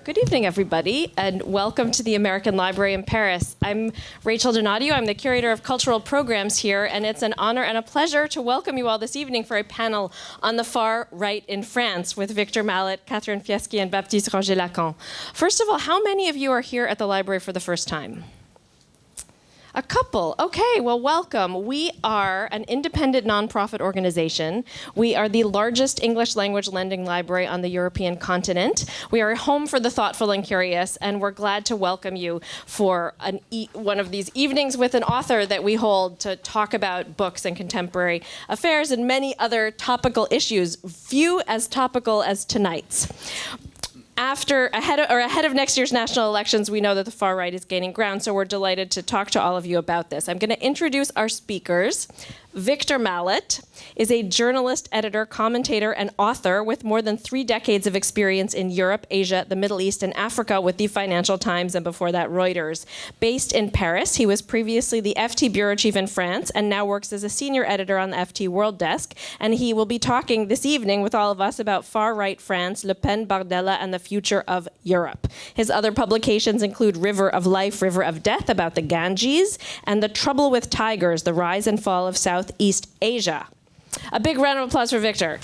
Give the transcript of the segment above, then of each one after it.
Good evening, everybody, and welcome to the American Library in Paris. I'm Rachel Donadio. I'm the Curator of Cultural Programs here, and it's an honor and a pleasure to welcome you all this evening for a panel on the far right in France with Victor Mallet, Catherine Fieschi, and Baptiste Roger-Lacan. First of all, how many of you are here at the library for the first time? A couple. Okay, well, welcome. We are an independent nonprofit organization. We are the largest English language lending library on the European continent. We are a home for the thoughtful and curious, and we're glad to welcome you for one of these evenings with an author that we hold to talk about books and contemporary affairs and many other topical issues, few as topical as tonight's. Ahead of next year's national elections, we know that the far right is gaining ground, so we're delighted to talk to all of you about this. I'm going to introduce our speakers. Victor Mallet is a journalist, editor, commentator, and author with more than 3 decades of experience in Europe, Asia, the Middle East, and Africa with the Financial Times and before that Reuters. Based in Paris, he was previously the FT bureau chief in France and now works as a senior editor on the FT World Desk. And he will be talking this evening with all of us about far-right France, Le Pen, Bardella, and the future of Europe. His other publications include River of Life, River of Death about the Ganges, and The Trouble with Tigers, the Rise and Fall of Southeast Asia. A big round of applause for Victor.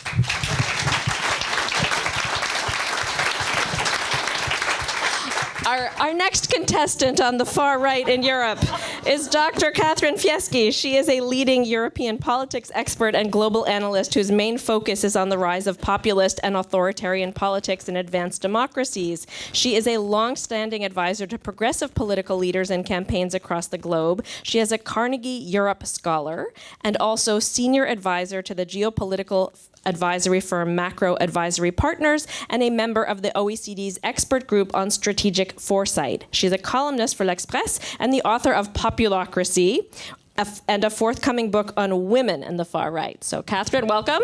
Our next contestant on the far right in Europe is Dr. Catherine Fieschi. She is a leading European politics expert and global analyst whose main focus is on the rise of populist and authoritarian politics in advanced democracies. She is a long-standing advisor to progressive political leaders and campaigns across the globe. She is a Carnegie Europe Scholar and also senior advisor to the geopolitical advisory firm Macro Advisory Partners and a member of the OECD's expert group on strategic foresight. She's a columnist for L'Express and the author of Populocracy and a forthcoming book on women in the far right. So, Catherine, welcome.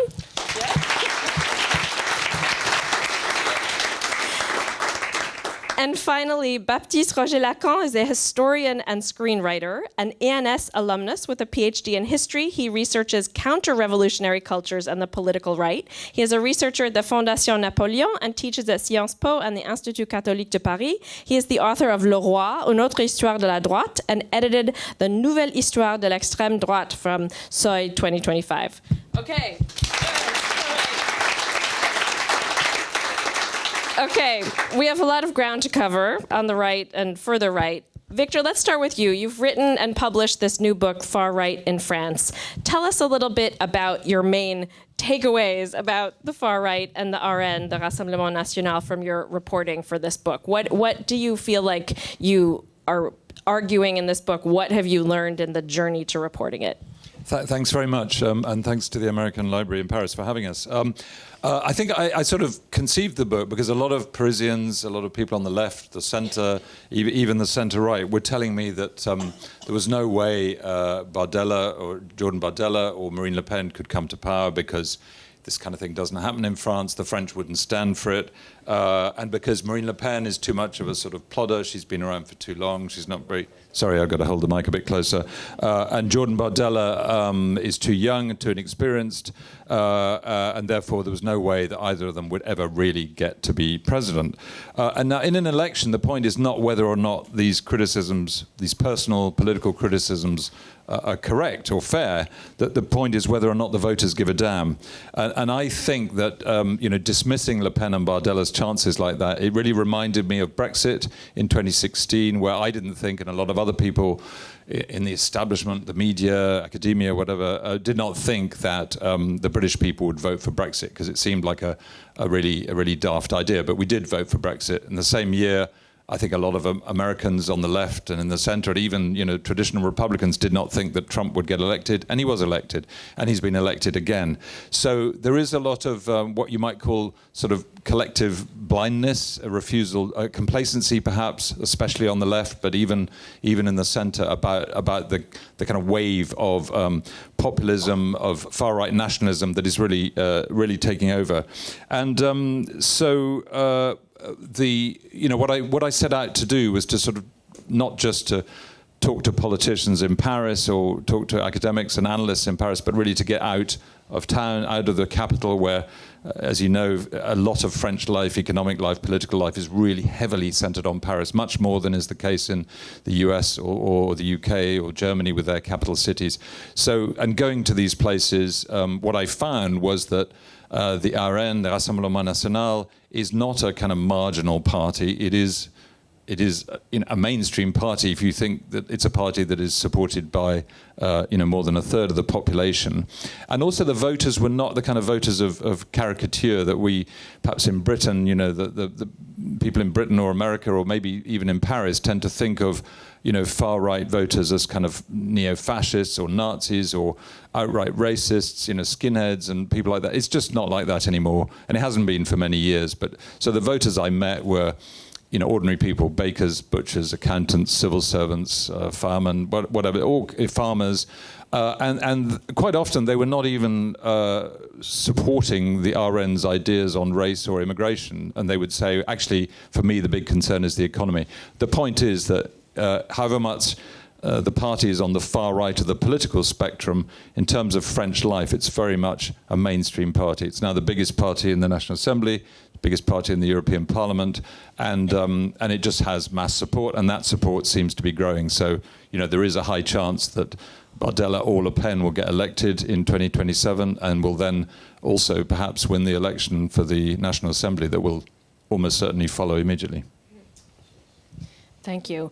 And finally, Baptiste Roger-Lacan is a historian and screenwriter, an ENS alumnus with a PhD in history. He researches counter-revolutionary cultures and the political right. He is a researcher at the Fondation Napoléon and teaches at Sciences Po and the Institut Catholique de Paris. He is the author of Le Roi, Une autre histoire de la droite, and edited the Nouvelle Histoire de l'extrême droite from Seuil 2025. Okay. Okay, we have a lot of ground to cover on the right and further right. Victor, let's start with you. You've written and published this new book, Far Right in France. Tell us a little bit about your main takeaways about the far right and the RN, the Rassemblement National, from your reporting for this book. What do you feel like you are arguing in this book? What have you learned in the journey to reporting it? Thanks very much, and thanks to the American Library in Paris for having us. I think I sort of conceived the book because a lot of Parisians, a lot of people on the left, the centre, even the centre-right, were telling me that there was no way Bardella or Jordan Bardella or Marine Le Pen could come to power because this kind of thing doesn't happen in France. The French wouldn't stand for it. And because Marine Le Pen is too much of a sort of plodder, she's been around for too long, she's not very... Sorry, I've got to hold the mic a bit closer. And Jordan Bardella is too young and too inexperienced, and therefore there was no way that either of them would ever really get to be president. And now in an election, the point is not whether or not these criticisms, these personal political criticisms, are correct or fair. That the point is whether or not the voters give a damn. And I think that dismissing Le Pen and Bardella's chances like that, it really reminded me of Brexit in 2016, where I didn't think, and a lot of other people in the establishment, the media, academia, whatever, did not think that the British people would vote for Brexit because it seemed like a really daft idea. But we did vote for Brexit. In the same year, I think a lot of Americans on the left and in the center, and even traditional Republicans, did not think that Trump would get elected, and he was elected, and he's been elected again. So there is a lot of what you might call sort of collective blindness, a refusal, complacency, perhaps, especially on the left, but even in the center, about the kind of wave of populism, of far right nationalism that is really taking over, and what I set out to do was to sort of not just to talk to politicians in Paris or talk to academics and analysts in Paris, but really to get out of town, out of the capital where, as you know, a lot of French life, economic life, political life is really heavily centered on Paris, much more than is the case in the US or the UK or Germany with their capital cities. So, and going to these places, what I found was that the RN, the Rassemblement National, is not a kind of marginal party. It is a mainstream party if you think that it's a party that is supported by more than a third of the population. And also the voters were not the kind of voters of caricature that we, perhaps in Britain, the people in Britain or America or maybe even in Paris tend to think of far-right voters as kind of neo-fascists or Nazis or outright racists, skinheads and people like that. It's just not like that anymore, and it hasn't been for many years. But so the voters I met were ordinary people, bakers, butchers, accountants, civil servants, firemen, whatever, all farmers. And quite often they were not even supporting the RN's ideas on race or immigration. And they would say, actually, for me, the big concern is the economy. The point is that however much the party is on the far right of the political spectrum, in terms of French life, it's very much a mainstream party. It's now the biggest party in the National Assembly, biggest party in the European Parliament, and it just has mass support, and that support seems to be growing. So, there is a high chance that Bardella or Le Pen will get elected in 2027 and will then also perhaps win the election for the National Assembly that will almost certainly follow immediately. Thank you.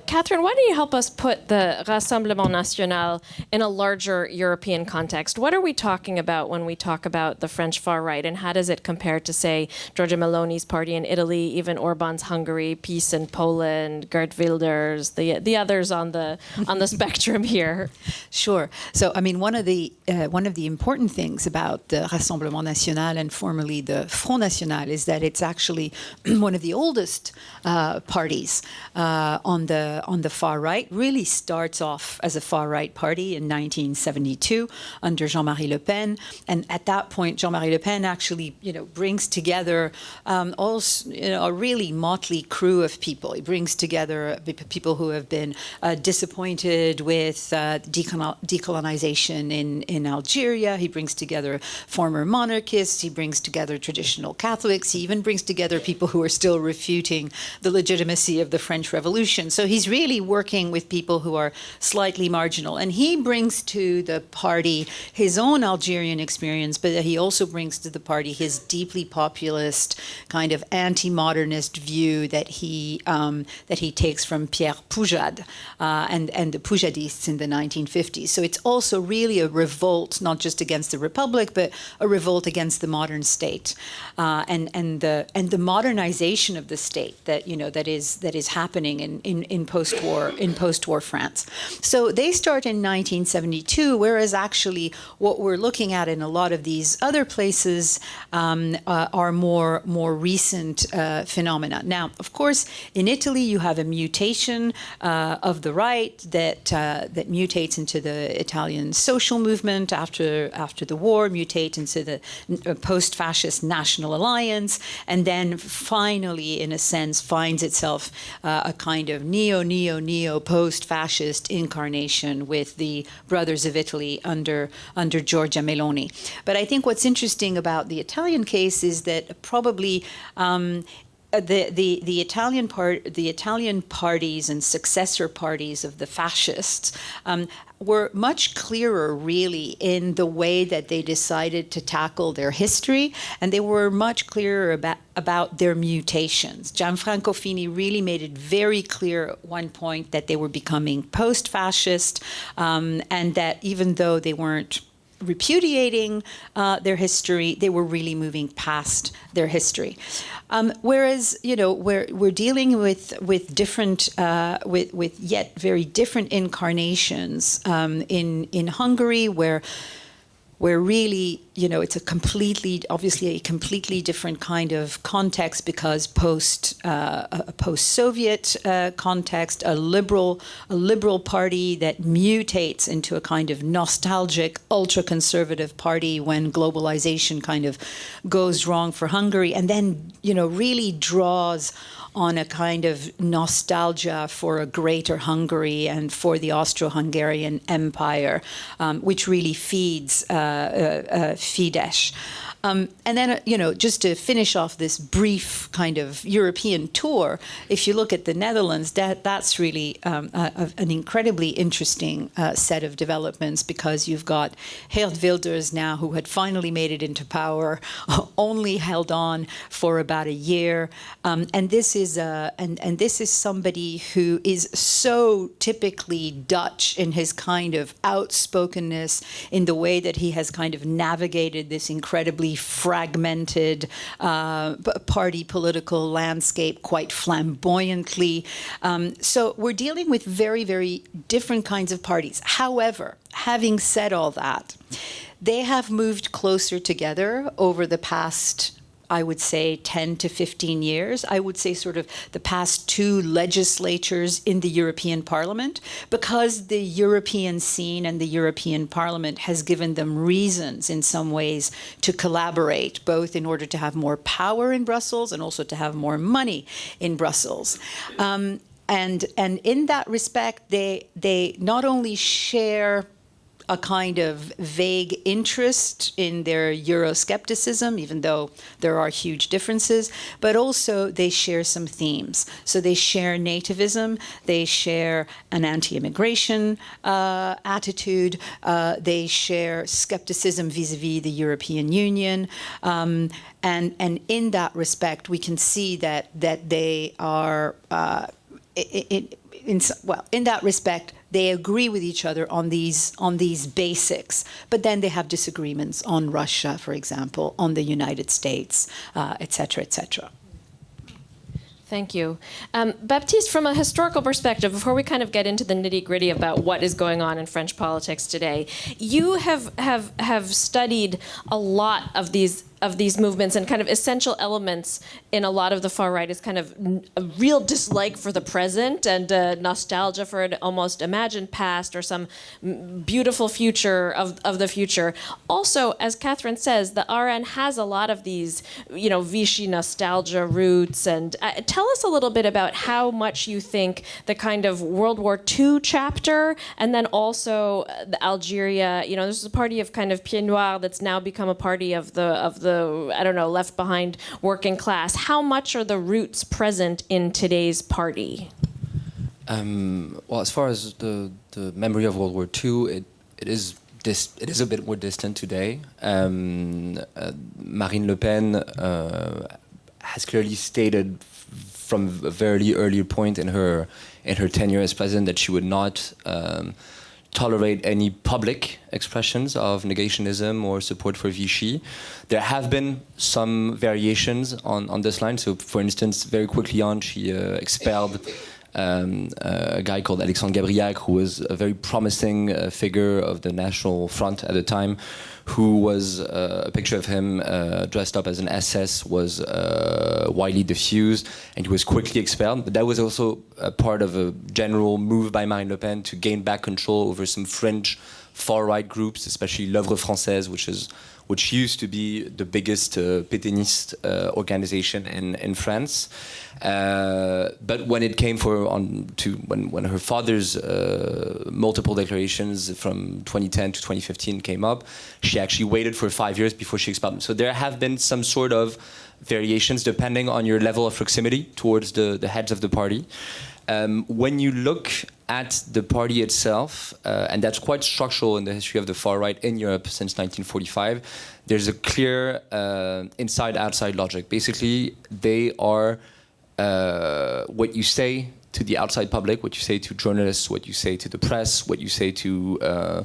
Catherine, why don't you help us put the Rassemblement National in a larger European context? What are we talking about when we talk about the French far right, and how does it compare to, say, Giorgia Meloni's party in Italy, even Orban's Hungary, PiS in Poland, Geert Wilders, the others on the spectrum here? Sure. So, I mean, one of the important things about the Rassemblement National and formerly the Front National is that it's actually one of the oldest parties. On the far right, really starts off as a far right party in 1972 under Jean-Marie Le Pen, and at that point, Jean-Marie Le Pen actually, brings together a really motley crew of people. He brings together people who have been disappointed with decolonization in Algeria. He brings together former monarchists. He brings together traditional Catholics. He even brings together people who are still refuting the legitimacy of the French Revolution. So he's really working with people who are slightly marginal. And he brings to the party his own Algerian experience, but he also brings to the party his deeply populist, kind of anti-modernist view that he takes from Pierre Poujade and the Poujadists in the 1950s. So it's also really a revolt, not just against the Republic, but a revolt against the modern state and the modernization of the state that is happening in post-war France. So they start in 1972, whereas actually what we're looking at in a lot of these other places are more recent phenomena. Now, of course, in Italy you have a mutation of the right that mutates into the Italian social movement after the war, mutates into the post-fascist National Alliance, and then finally, in a sense, finds itself a kind of neo post-fascist incarnation with the Brothers of Italy under Giorgia Meloni. But I think what's interesting about the Italian case is that probably the Italian parties and successor parties of the fascists were much clearer, really, in the way that they decided to tackle their history, and they were much clearer about their mutations. Gianfranco Fini really made it very clear at one point that they were becoming post-fascist, and that even though they weren't repudiating their history, they were really moving past their history. Whereas, we're dealing with different, with yet very different incarnations in Hungary, where really, it's obviously a completely different kind of context, because a post-Soviet context, a liberal party that mutates into a kind of nostalgic, ultra-conservative party when globalization kind of goes wrong for Hungary, and then, really draws on a kind of nostalgia for a greater Hungary and for the Austro-Hungarian Empire, which really feeds Fidesz. And then, just to finish off this brief kind of European tour, if you look at the Netherlands, that's really an incredibly interesting set of developments, because you've got Geert Wilders now, who had finally made it into power, only held on for about a year, and this is somebody who is so typically Dutch in his kind of outspokenness, in the way that he has kind of navigated this incredibly fragmented party political landscape quite flamboyantly. So we're dealing with very, very different kinds of parties. However, having said all that, they have moved closer together over the past, I would say, 10 to 15 years. I would say sort of the past two legislatures in the European Parliament, because the European scene and the European Parliament has given them reasons in some ways to collaborate, both in order to have more power in Brussels and also to have more money in Brussels. And in that respect, they not only share a kind of vague interest in their Euroscepticism, even though there are huge differences, but also they share some themes. So they share nativism, they share an anti-immigration attitude, they share skepticism vis-a-vis the European Union, and in that respect, we can see that they are, in that respect, they agree with each other on these basics, but then they have disagreements on Russia, for example, on the United States, et cetera, et cetera. Thank you. Baptiste, from a historical perspective, before we kind of get into the nitty-gritty about what is going on in French politics today, you have studied a lot of these movements, and kind of essential elements in a lot of the far right is kind of a real dislike for the present and nostalgia for an almost imagined past or some beautiful future of the future. Also, as Catherine says, the RN has a lot of these, Vichy nostalgia roots. And tell us a little bit about how much you think the kind of World War II chapter, and then also the Algeria, this is a party of kind of Pieds Noirs that's now become a party of the left behind working class. How much are the roots present in today's party? Well, as far as the memory of World War II, it is a bit more distant today. Marine Le Pen has clearly stated from a very early point in her tenure as president that she would not tolerate any public expressions of negationism or support for Vichy. There have been some variations on this line. So, for instance, very quickly on, she expelled a guy called Alexandre Gabriac, who was a very promising figure of the National Front at the time, who was a picture of him dressed up as an SS was widely diffused, and he was quickly expelled. But that was also a part of a general move by Marine Le Pen to gain back control over some fringe far-right groups, especially L'Œuvre Française, which used to be the biggest Pétainiste organization in France. But when it came when her father's multiple declarations from 2010 to 2015 came up, she actually waited for 5 years before she expelled them. So there have been some sort of variations depending on your level of proximity towards the heads of the party. When you look at the party itself, and that's quite structural in the history of the far right in Europe since 1945, there's a clear inside-outside logic. Basically, they are what you say to the outside public, what you say to journalists, what you say to the press, what you say to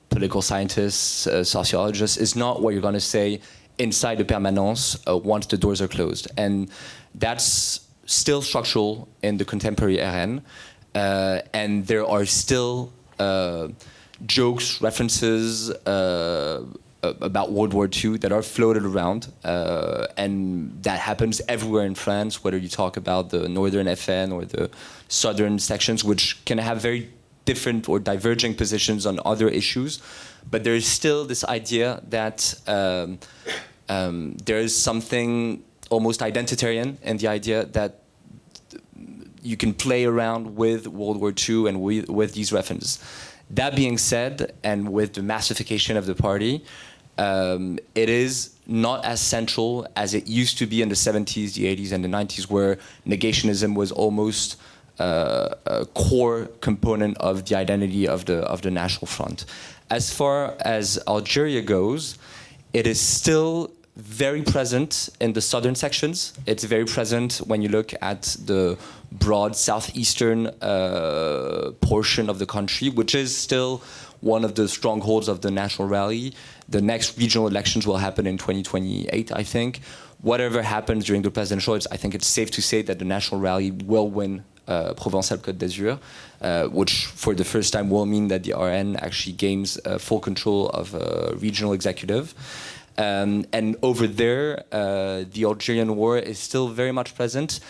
political scientists, sociologists, is not what you're going to say inside the permanence once the doors are closed. And that's still structural in the contemporary RN, and there are still jokes, references about World War II that are floated around, and that happens everywhere in France, whether you talk about the Northern FN or the Southern sections, which can have very different or diverging positions on other issues, but there is still this idea that there is something almost identitarian in the idea that you can play around with World War II and with these references. That being said, and with the massification of the party, it is not as central as it used to be in the 70s, the 80s, and the 90s, where negationism was almost a core component of the identity of the National Front. As far as Algeria goes, it is still very present in the southern sections. It's very present when you look at the broad southeastern portion of the country, which is still one of the strongholds of the National Rally. The next regional elections will happen in 2028, I think. Whatever happens during the presidential, I think it's safe to say that the National Rally will win Provence-Alpes-Côte d'Azur, which for the first time will mean that the RN actually gains full control of a regional executive. And over there, the Algerian war is still very much present.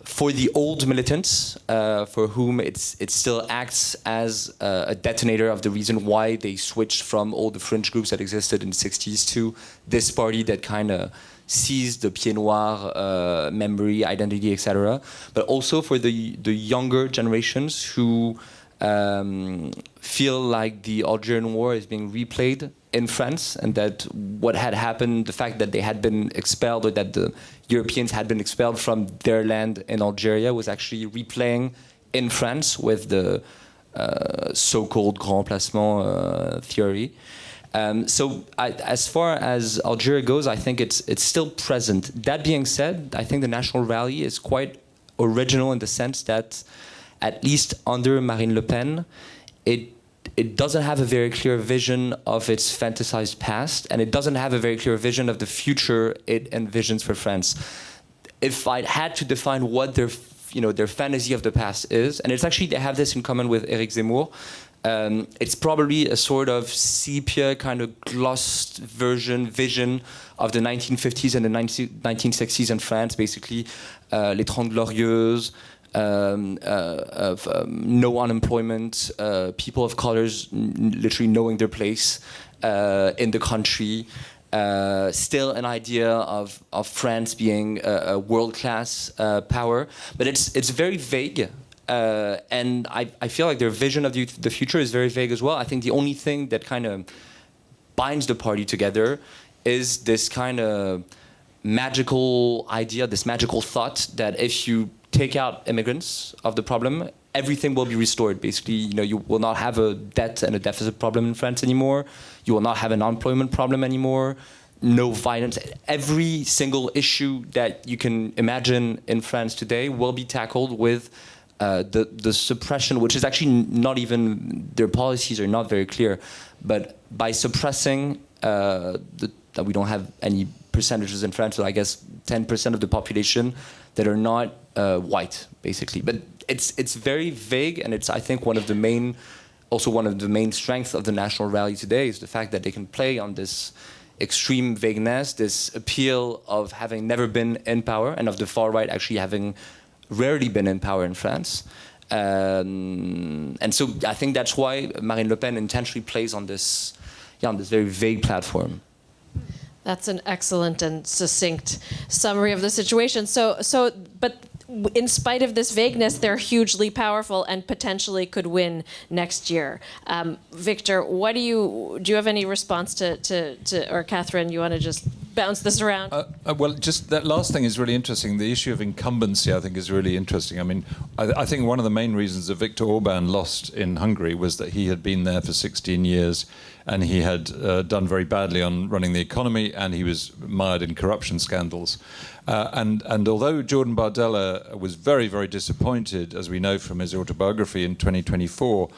For the old militants, for whom it still acts as a detonator of the reason why they switched from all the fringe groups that existed in the 60s to this party that kind of seized the Pied Noir memory, identity, etc. But also for the younger generations who feel like the Algerian war is being replayed in France, and that what had happened, the fact that they had been expelled, or that the Europeans had been expelled from their land in Algeria, was actually replaying in France with the so-called grand placement theory. So as far as Algeria goes, I think it's still present. That being said, I think the National Rally is quite original in the sense that, at least under Marine Le Pen, it doesn't have a very clear vision of its fantasized past, and it doesn't have a very clear vision of the future it envisions for France. If I had to define what their fantasy of the past is, and it's actually, they have this in common with Éric Zemmour, it's probably a sort of sepia kind of glossed vision of the 1950s and the 1960s in France, basically les Trente Glorieuses, no unemployment, people of colors literally knowing their place in the country, still an idea of France being a world-class power, but it's very vague. And I feel like their vision of the future is very vague as well. I think the only thing that kind of binds the party together is this kind of magical idea, this magical thought that if you take out immigrants of the problem, everything will be restored. Basically, you will not have a debt and a deficit problem in France anymore. You will not have an unemployment problem anymore. No violence. Every single issue that you can imagine in France today will be tackled with the suppression, which is actually not even, their policies are not very clear, but by suppressing that we don't have any percentages in France, so I guess 10% of the population that are not white, basically. But it's very vague, and it's, I think, one of the main strengths of the National Rally today is the fact that they can play on this extreme vagueness, this appeal of having never been in power, and of the far right actually having rarely been in power in France. And so I think that's why Marine Le Pen intentionally plays on this very vague platform. That's an excellent and succinct summary of the situation. But in spite of this vagueness, they're hugely powerful and potentially could win next year. Victor, do you have any response to or Catherine, you want to just bounce this around? Well, just that last thing is really interesting. The issue of incumbency, I think, is really interesting. I mean, I think one of the main reasons that Viktor Orban lost in Hungary was that he had been there for 16 years and he had done very badly on running the economy, and he was mired in corruption scandals. And although Jordan Bardella was very, very disappointed, as we know from his autobiography in 2024,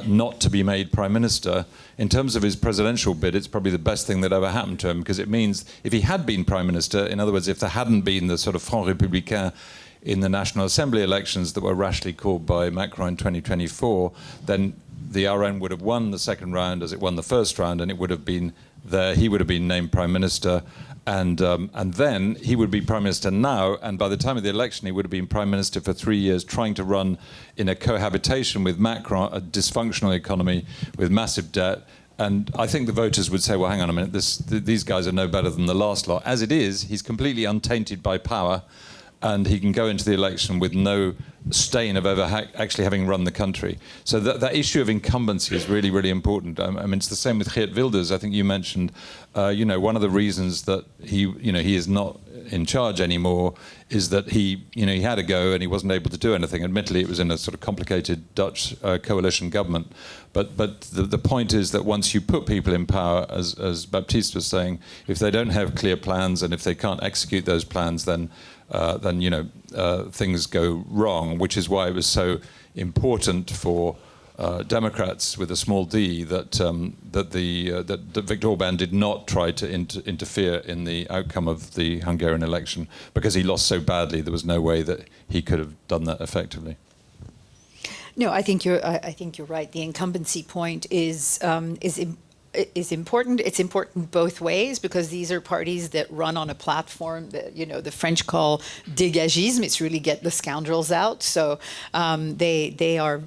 not to be made prime minister, in terms of his presidential bid, it's probably the best thing that ever happened to him, because it means if he had been prime minister, in other words, if there hadn't been the sort of Front Républicain in the National Assembly elections that were rashly called by Macron in 2024, then the RN would have won the second round as it won the first round, and it would have been there. He would have been named prime minister, and then he would be prime minister now. And by the time of the election, he would have been prime minister for 3 years, trying to run in a cohabitation with Macron a dysfunctional economy with massive debt, And I think the voters would say, well, hang on a minute, these guys are no better than the last lot. As it is, he's completely untainted by power, and he can go into the election with no stain of ever actually having run the country. So that issue of incumbency is really, really important. I mean, it's the same with Geert Wilders. I think you mentioned, one of the reasons that he is not in charge anymore is that he had a go and he wasn't able to do anything. Admittedly, it was in a sort of complicated Dutch coalition government. But the point is that once you put people in power, as Baptiste was saying, if they don't have clear plans and if they can't execute those plans, then things go wrong, which is why it was so important for Democrats with a small d that Viktor Orbán did not try to interfere in the outcome of the Hungarian election, because he lost so badly. There was no way that he could have done that effectively. No, I think you're right. The incumbency point is important. It's important both ways, because these are parties that run on a platform that the French call dégagisme. It's really get the scoundrels out. So they are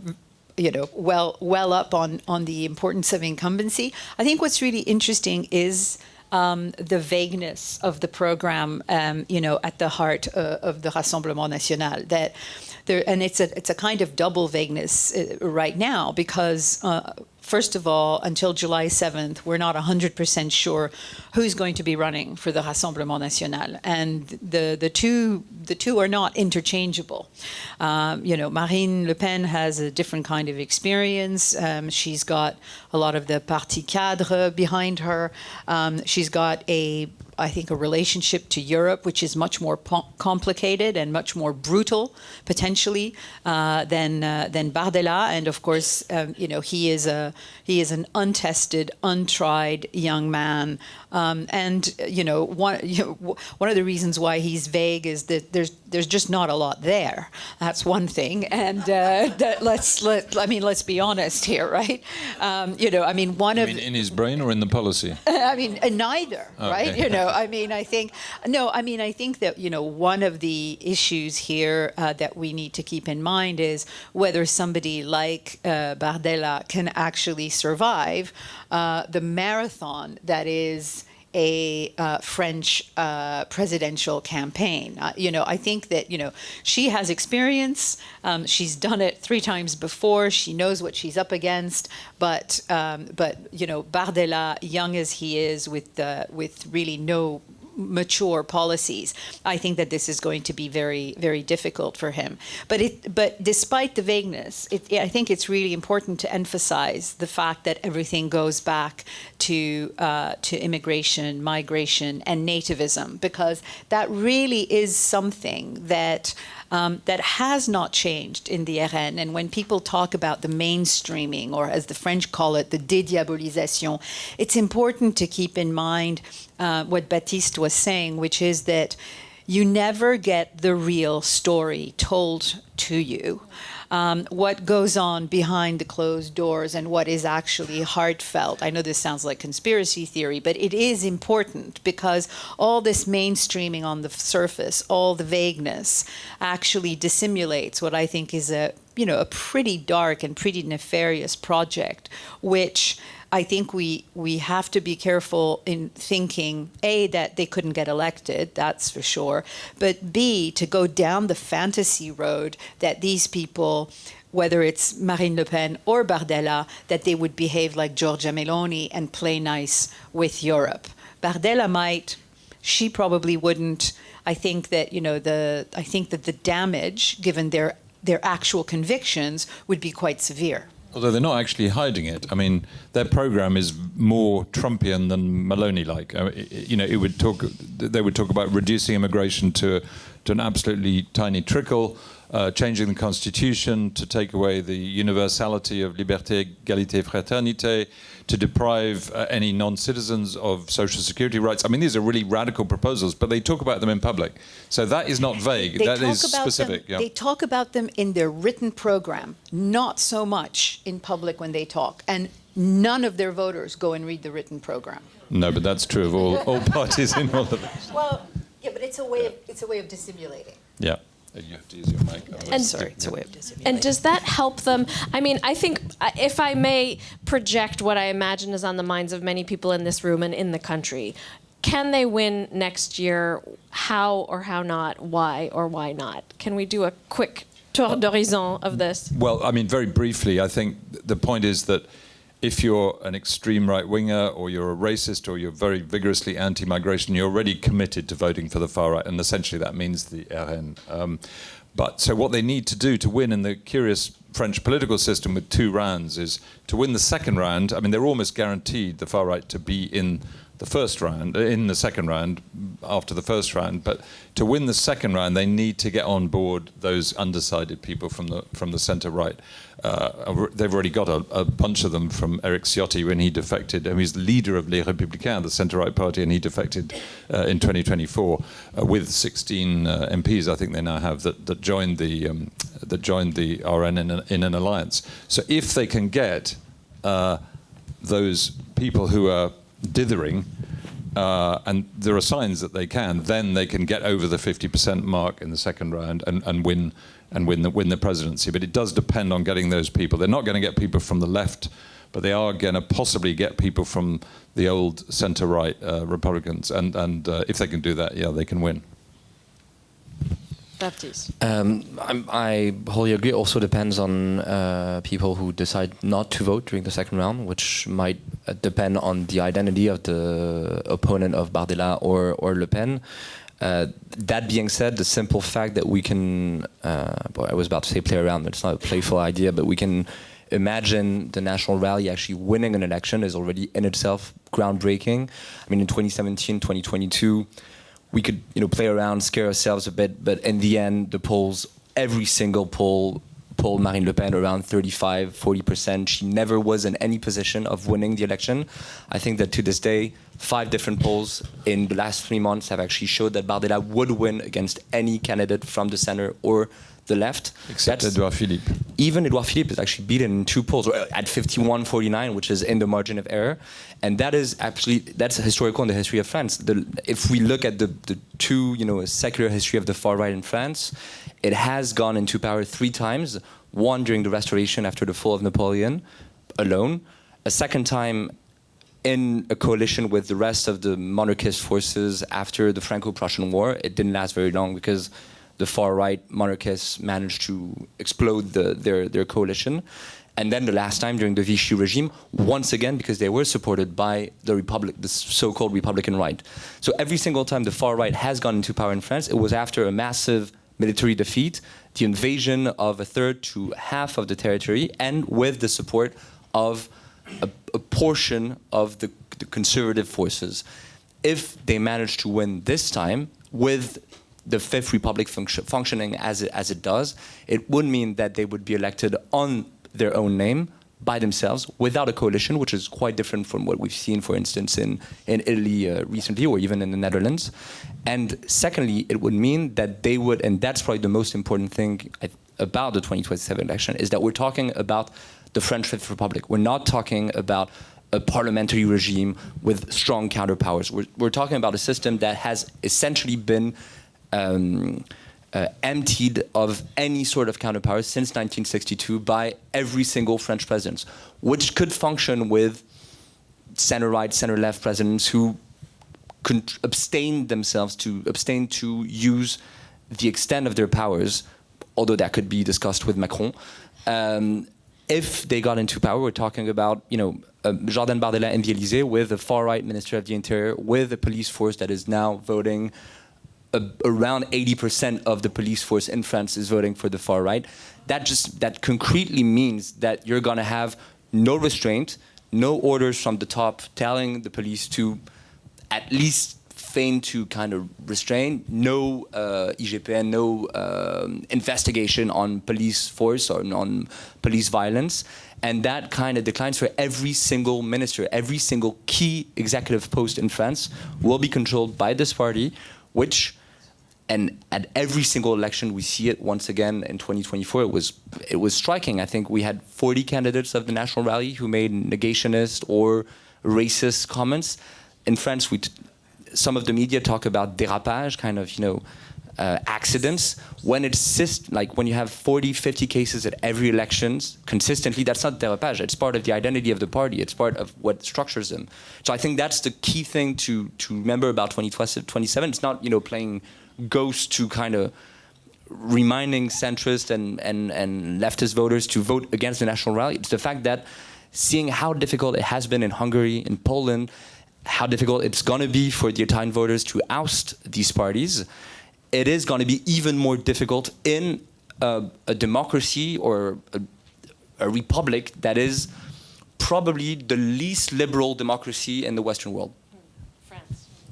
well up on the importance of incumbency. I think what's really interesting is the vagueness of the program, at the heart of the Rassemblement National. And it's a kind of double vagueness right now, because first of all, until July 7th, we're not 100% sure who's going to be running for the Rassemblement National, and the two are not interchangeable. Marine Le Pen has a different kind of experience. She's got a lot of the parti cadre behind her. She's got I think a relationship to Europe which is much more complicated and much more brutal potentially than Bardella, and of course he is an untested, untried young man, and one of the reasons why he's vague is that there's just not a lot there. That's one thing, and let's be honest here, right? In his brain or in the policy? Neither, right? Okay. I think that one of the issues here that we need to keep in mind is whether somebody like Bardella can actually survive the marathon that is a French presidential campaign. I think that she has experience. She's done it 3 times before. She knows what she's up against. But Bardella, young as he is, with really no mature policies, I think that this is going to be very, very difficult for him. But despite the vagueness, I think it's really important to emphasize the fact that everything goes back to immigration, migration, and nativism, because that really is something that has not changed in the RN. And when people talk about the mainstreaming, or as the French call it, the dédiabolisation, it's important to keep in mind what Baptiste was saying, which is that you never get the real story told to you. What goes on behind the closed doors and what is actually heartfelt. I know this sounds like conspiracy theory, but it is important, because all this mainstreaming on the surface, all the vagueness, actually dissimulates what I think is a pretty dark and pretty nefarious project, which I think we have to be careful in thinking, A, that they couldn't get elected, that's for sure, but B, to go down the fantasy road that these people, whether it's Marine Le Pen or Bardella, that they would behave like Giorgia Meloni and play nice with Europe. Bardella might, she probably wouldn't. I think that the damage, given their actual convictions, would be quite severe. Although they're not actually hiding it. I mean, their program is more Trumpian than Maloney-like. They would talk about reducing immigration to an absolutely tiny trickle, changing the constitution to take away the universality of liberté, égalité, fraternité, to deprive any non-citizens of social security rights. I mean, these are really radical proposals, but they talk about them in public. So that is not vague. That is specific. They talk about them in their written program, not so much in public when they talk. And none of their voters go and read the written program. No, but that's true of all parties in all of it. Well, yeah, but it's a way of dissimulating. Yeah. You have to use your mic. And, Sorry, it's a way of dissimulating. And does that help them? I mean, I think if I may project what I imagine is on the minds of many people in this room and in the country, can they win next year? How or how not? Why or why not? Can we do a quick tour d'horizon of this? Well, I mean, very briefly, I think the point is that if you're an extreme right-winger or you're a racist or you're very vigorously anti-migration, you're already committed to voting for the far right, and essentially that means the RN. But so what they need to do to win in the curious French political system with 2 rounds is to win the second round. I mean, they're almost guaranteed, the far right, to be in the first round, in the second round, after the first round. But to win the second round, they need to get on board those undecided people from the centre right. They've already got a bunch of them from Eric Ciotti when he defected. I mean, he's the leader of Les Républicains, the centre-right party, and he defected in 2024 with 16 MPs. I think they now have that joined the RN in an alliance. So if they can get those people who are dithering, and there are signs that they can, then they can get over the 50% mark in the second round and win the presidency. But it does depend on getting those people. They're not going to get people from the left, but they are going to possibly get people from the old centre-right Republicans. And if they can do that, yeah, they can win. Baptiste. I wholly agree. Also depends on people who decide not to vote during the second round, which might depend on the identity of the opponent of Bardella or Le Pen. That being said, the simple fact that we can, I was about to say play around, but it's not a playful idea, but we can imagine the National Rally actually winning an election is already in itself groundbreaking. I mean, in 2017, 2022, we could, play around, scare ourselves a bit, but in the end, the polls, every single poll polled Marine Le Pen around 35, 40%. She never was in any position of winning the election. I think that to this day, 5 different polls in the last 3 months have actually showed that Bardella would win against any candidate from the center or the left. Except Edouard Philippe. Even Edouard Philippe is actually beaten in 2 polls at 51-49, which is in the margin of error. And that is actually, that's historical in the history of France. If we look at the 2, secular history of the far right in France, it has gone into power 3 times. One during the Restoration after the fall of Napoleon, alone. A second time in a coalition with the rest of the monarchist forces after the Franco-Prussian War. It didn't last very long because the far-right monarchists managed to explode their coalition. And then the last time during the Vichy regime, once again, because they were supported by the so-called Republican right. So every single time the far right has gone into power in France, it was after a massive military defeat, the invasion of a third to half of the territory, and with the support of a portion of the conservative forces. If they manage to win this time, with the Fifth Republic functioning as it does, it would mean that they would be elected on their own name, by themselves, without a coalition, which is quite different from what we've seen, for instance, in Italy recently, or even in the Netherlands. And secondly, it would mean that they would, and that's probably the most important thing about the 2027 election, is that we're talking about the French Fifth Republic. We're not talking about a parliamentary regime with strong counterpowers. We're talking about a system that has essentially been emptied of any sort of counterpowers since 1962 by every single French president, which could function with center-right, center-left presidents who abstain to use the extent of their powers, although that could be discussed with Macron. If they got into power, we're talking about, Jordan Bardella in the Élysée with a far-right Minister of the Interior, with a police force that is now voting. Around 80% of the police force in France is voting for the far right. That concretely means that you're going to have no restraint, no orders from the top telling the police to at least feign to kind of restrain, no IGPN, no investigation on police force or on police violence. And that kind of declines for every single minister. Every single key executive post in France will be controlled by this party, which, and at every single election we see it once again in 2024, it was striking. I think we had 40 candidates of the National Rally who made negationist or racist comments. In France, some of the media talk about dérapage, kind of, accidents. When it's like when you have 40, 50 cases at every elections consistently, that's not dérapage. It's part of the identity of the party. It's part of what structures them. So I think that's the key thing to remember about 2027. It's not, playing ghost to kind of reminding centrist and leftist voters to vote against the national rally. It's the fact that seeing how difficult it has been in Hungary, in Poland, how difficult it's going to be for the Italian voters to oust these parties, it is going to be even more difficult in a democracy or a republic that is probably the least liberal democracy in the Western world.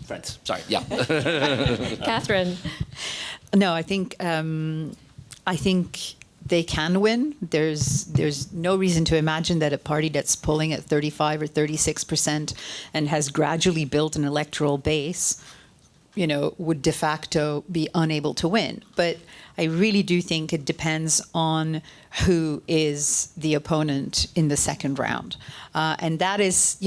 France, sorry, yeah. Catherine. No, I think they can win. There's no reason to imagine that a party that's polling at 35 or 36% and has gradually built an electoral base, would de facto be unable to win. But I really do think it depends on who is the opponent in the second round. And that is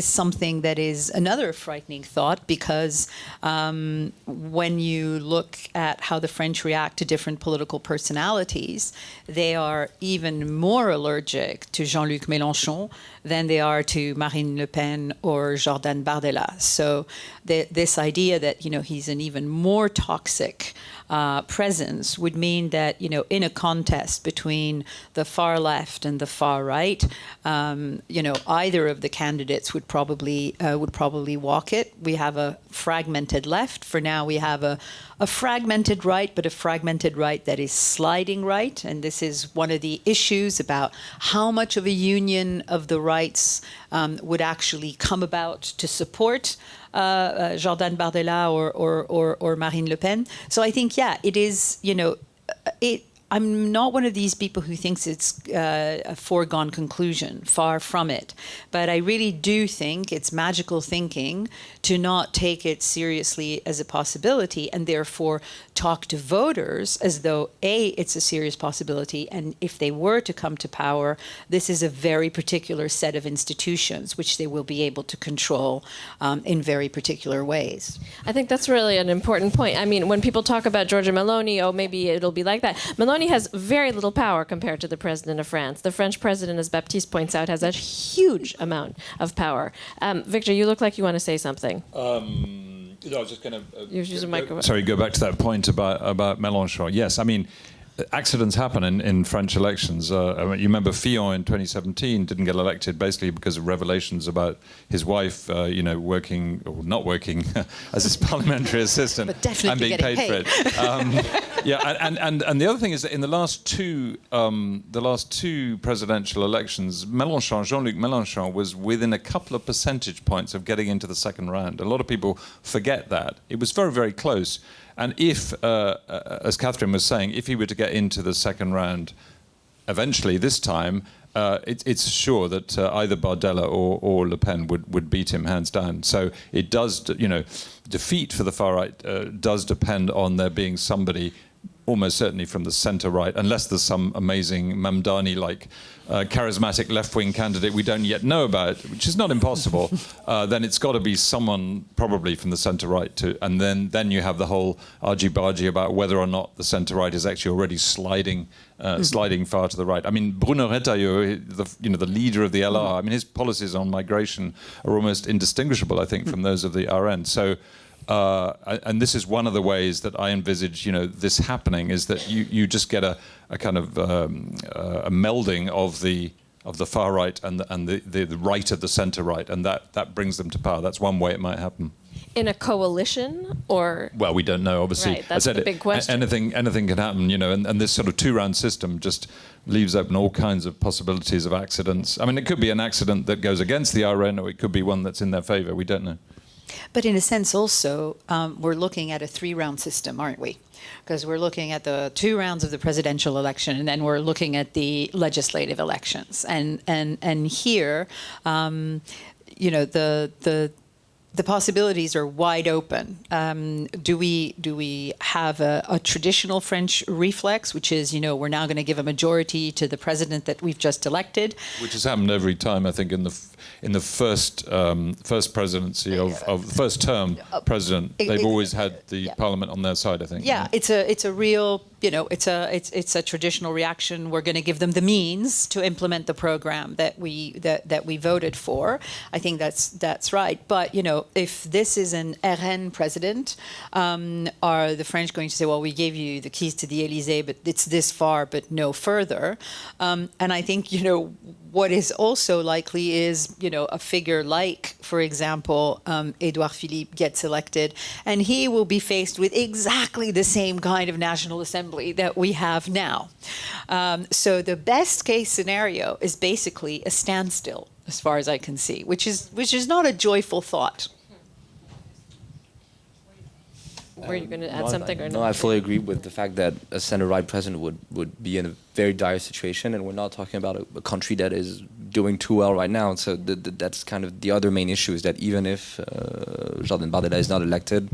something that is another frightening thought, because when you look at how the French react to different political personalities, they are even more allergic to Jean-Luc Mélenchon than they are to Marine Le Pen or Jordan Bardella. So this idea that, he's an even more toxic presence would mean that, in a contest between the far left and the far right, either of the candidates would probably walk it. We have a fragmented left. For now, we have a fragmented right, but a fragmented right that is sliding right. And this is one of the issues about how much of a union of the rights would actually come about to support Jordan Bardella or Marine Le Pen. So I think, it is, I'm not one of these people who thinks it's a foregone conclusion, far from it. But I really do think it's magical thinking to not take it seriously as a possibility, and therefore talk to voters as though, A, it's a serious possibility, and if they were to come to power, this is a very particular set of institutions which they will be able to control in very particular ways. I think that's really an important point. I mean, when people talk about Giorgia Meloni, maybe it'll be like that. Meloni has very little power compared to the president of France. The French president, as Baptiste points out, has a huge amount of power. Victor, you look like you want to say something. I was just going to... go back to that point about Mélenchon. Yes, I mean, accidents happen in French elections. You remember Fillon in 2017 didn't get elected basically because of revelations about his wife, working or not working as his parliamentary assistant and being paid for it. And the other thing is that in the last two presidential elections, Jean-Luc Mélenchon was within a couple of percentage points of getting into the second round. A lot of people forget that. It was very, very close. And if, as Catherine was saying, if he were to get into the second round eventually this time, it's sure that either Bardella or Le Pen would beat him hands down. So it does, defeat for the far right does depend on there being somebody almost certainly from the centre-right, unless there's some amazing Mamdani-like charismatic left-wing candidate we don't yet know about, which is not impossible, then it's got to be someone probably from the centre-right too. And then you have the whole argy-bargy about whether or not the centre-right is actually already sliding far to the right. I mean, Bruno Retailleau, the leader of the LR, I mean, his policies on migration are almost indistinguishable, I think, from those of the RN. So. And this is one of the ways that I envisage, this happening, is that you just get a kind of a melding of the far right and the right of the centre right, and that brings them to power. That's one way it might happen. In a coalition, or? Well, we don't know, obviously. Right, that's the big question. Anything can happen, and this sort of two-round system just leaves open all kinds of possibilities of accidents. I mean, it could be an accident that goes against the RN, or it could be one that's in their favour. We don't know. But in a sense also, we're looking at a three-round system, aren't we? Because we're looking at the 2 rounds of the presidential election, and then we're looking at the legislative elections. And here, the possibilities are wide open. Do we have a traditional French reflex, which is, we're now going to give a majority to the president that we've just elected, which has happened every time, I think, in the first presidency of first term president, they've always had the parliament on their side, I think. Yeah, it's a real, it's a traditional reaction. We're going to give them the means to implement the program that we voted for. I think that's right. But if this is an RN president, are the French going to say, well, we gave you the keys to the Élysée, but it's this far, but no further? And I think, what is also likely is, a figure like, for example, Édouard Philippe gets elected, and he will be faced with exactly the same kind of National Assembly that we have now. So the best case scenario is basically a standstill, as far as I can see, which is not a joyful thought. Were you going to add something or no? No, I fully agree with the fact that a center-right president would be in a very dire situation, and we're not talking about a country that is doing too well right now. So that's kind of the other main issue, is that even if Jordan Bardella is not elected,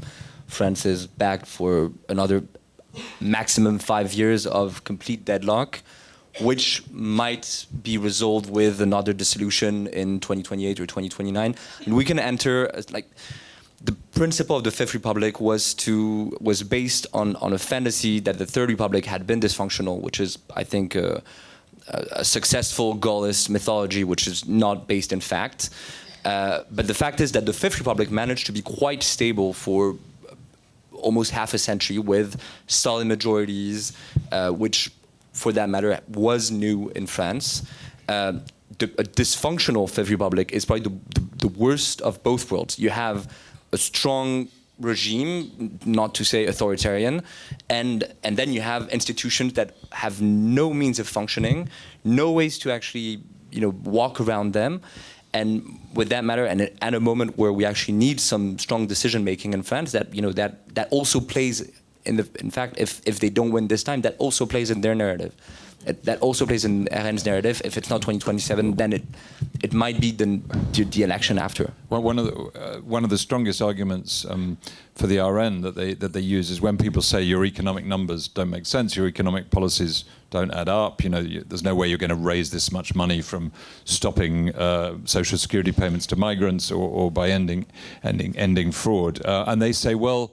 France is back for another maximum 5 years of complete deadlock, which might be resolved with another dissolution in 2028 or 2029. And we can enter the principle of the Fifth Republic was based on a fantasy that the Third Republic had been dysfunctional, which is, I think, a successful Gaullist mythology, which is not based in fact. But the fact is that the Fifth Republic managed to be quite stable for almost half a century with solid majorities, which, for that matter, was new in France. A dysfunctional Fifth Republic is probably the worst of both worlds. You have a strong regime, not to say authoritarian, and then you have institutions that have no means of functioning, no ways to actually walk around them, and with that matter, and at a moment where we actually need some strong decision making in France, that also plays in fact, if they don't win this time, that also plays in their narrative. That also plays in RN's narrative. If it's not 2027, then it might be the election after. Well, one of the strongest arguments for the RN that they use is when people say your economic numbers don't make sense, your economic policies don't add up. There's no way you're going to raise this much money from stopping social security payments to migrants or by ending fraud. And they say, well,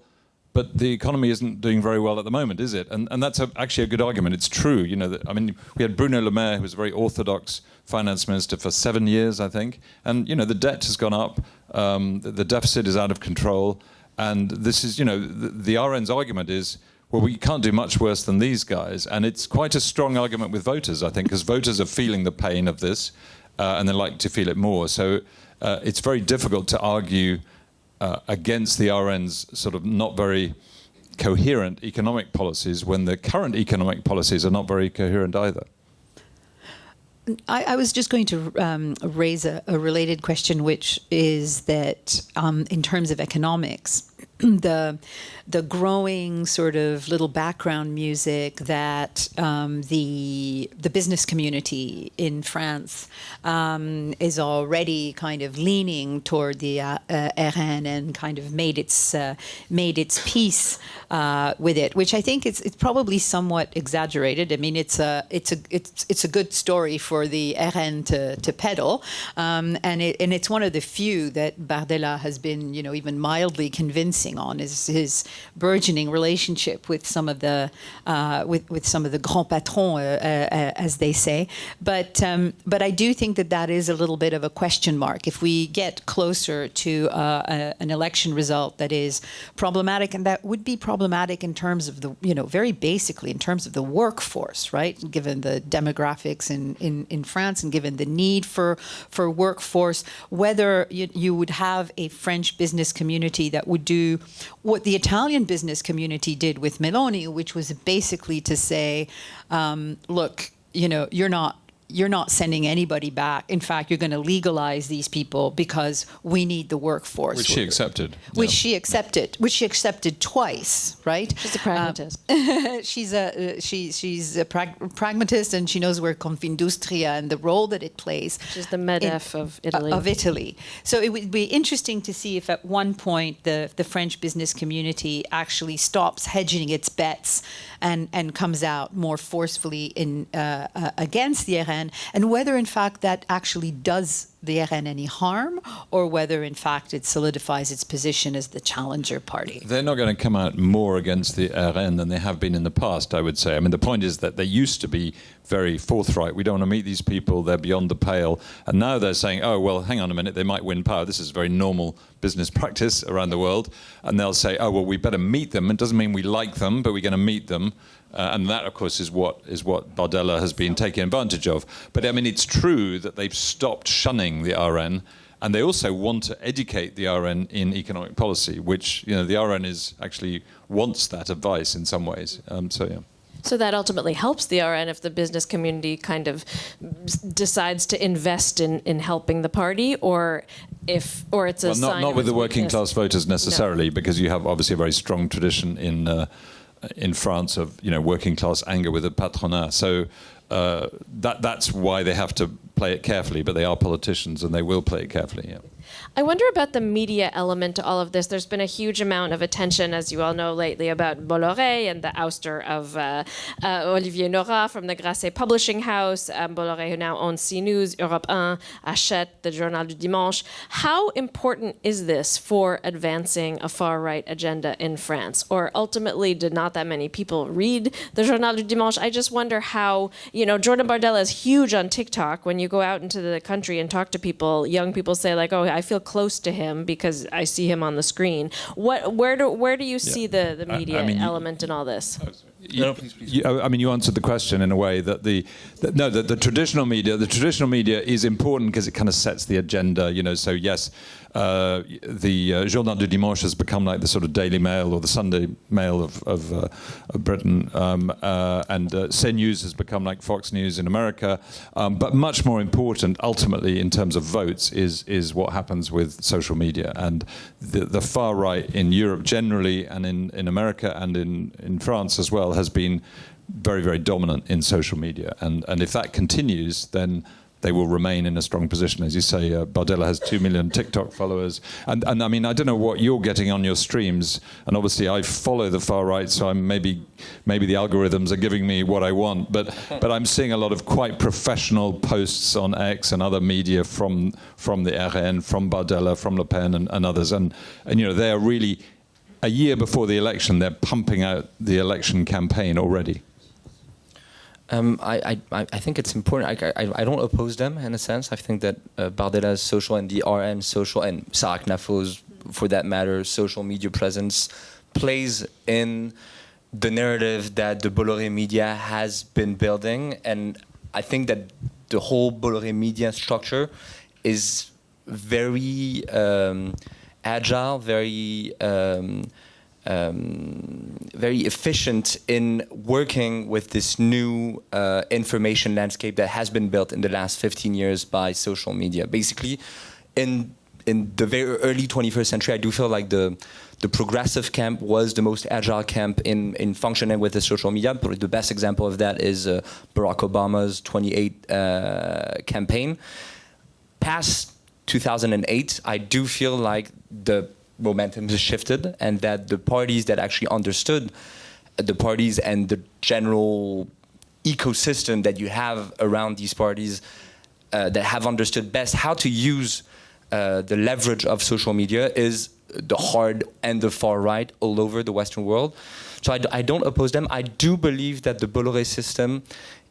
but the economy isn't doing very well at the moment, is it? And that's actually a good argument. It's true. We had Bruno Le Maire, who was a very orthodox finance minister for 7 years, I think. And, the debt has gone up. The deficit is out of control. And this is, the RN's argument is, well, we can't do much worse than these guys. And it's quite a strong argument with voters, I think, because voters are feeling the pain of this and they like to feel it more. So it's very difficult to argue against the RN's sort of not very coherent economic policies when the current economic policies are not very coherent either. I was just going to raise a related question, which is that in terms of economics, the growing sort of little background music that the business community in France is already kind of leaning toward the RN and kind of made its peace with it, which I think it's probably somewhat exaggerated. I mean, it's a good story for the RN to peddle, and it's one of the few that Bardella has been even mildly convincing on, is his burgeoning relationship with some of the grands patrons, as they say. But I do think that is a little bit of a question mark. If we get closer to an election result that is problematic, and that would be problematic in terms of the very basically in terms of the workforce, right? Given the demographics in France and given the need for workforce, whether you would have a French business community that would do what the Italian business community did with Meloni, which was basically to say, look, you're not you're not sending anybody back. In fact, you're going to legalize these people because we need the workforce. Which she accepted. Which she accepted twice, right? She's a pragmatist. She's a pragmatist, and she knows where Confindustria and the role that it plays. She's the MEDEF of Italy. Of Italy. So it would be interesting to see if at one point the French business community actually stops hedging its bets and comes out more forcefully against the RN, and whether in fact that actually does the RN any harm, or whether in fact it solidifies its position as the challenger party. They're not going to come out more against the RN than they have been in the past, I would say. I mean, the point is that they used to be very forthright. We don't want to meet these people, they're beyond the pale. And now they're saying, oh, well, hang on a minute, they might win power. This is very normal business practice around the world. And they'll say, oh, well, we better meet them. It doesn't mean we like them, but we're going to meet them. And that, of course, is what Bardella has been taking advantage of. But, I mean, it's true that they've stopped shunning the RN, and they also want to educate the RN in economic policy, which, the RN actually wants that advice in some ways. So that ultimately helps the RN if the business community kind of decides to invest in helping the party, or it's a sign not of with its the working weakness. class voters necessarily, because you have obviously a very strong tradition in France of working class anger with the patronat. So that's why they have to play it carefully. But they are politicians, and they will play it carefully. Yeah. I wonder about the media element to all of this. There's been a huge amount of attention, as you all know, lately about Bolloré and the ouster of Olivier Nora from the Grasset Publishing House. Bolloré, who now owns CNews, Europe 1, Hachette, the Journal du Dimanche. How important is this for advancing a far-right agenda in France? Or ultimately, did not that many people read the Journal du Dimanche? I just wonder how, Jordan Bardella is huge on TikTok. When you go out into the country and talk to people, young people say, like, oh, I feel close to him because I see him on the screen. Where do you see the media element in all this? Please. You answered the question in a way that the traditional media is important because it kind of sets the agenda. So yes, the Journal du Dimanche has become like the sort of Daily Mail or the Sunday Mail of Britain, and CNews has become like Fox News in America. But much more important, ultimately, in terms of votes, is what happens with social media. And the far right in Europe generally, and in America and in France as well, has been very, very dominant in social media. And if that continues, then they will remain in a strong position. As you say, Bardella has 2 million TikTok followers. And I mean, I don't know what you're getting on your streams. And obviously, I follow the far right, so I'm maybe the algorithms are giving me what I want. But I'm seeing a lot of quite professional posts on X and other media from the RN, from Bardella, from Le Pen and others. And they are really, a year before the election, they're pumping out the election campaign already. I think it's important. I don't oppose them in a sense. I think that Bardella's social and the RN social, and Sarah Knafo's, for that matter, social media presence plays in the narrative that the Bolloré media has been building. And I think that the whole Bolloré media structure is very agile, very efficient in working with this new information landscape that has been built in the last 15 years by social media. Basically, in the very early 21st century, I do feel like the progressive camp was the most agile camp in functioning with the social media. But the best example of that is Barack Obama's 28 campaign. Past 2008, I do feel like the momentum has shifted, and that the parties that actually understood, the parties and the general ecosystem that you have around these parties that have understood best how to use the leverage of social media is the hard and the far right all over the Western world. So I don't oppose them. I do believe that the Bolloré system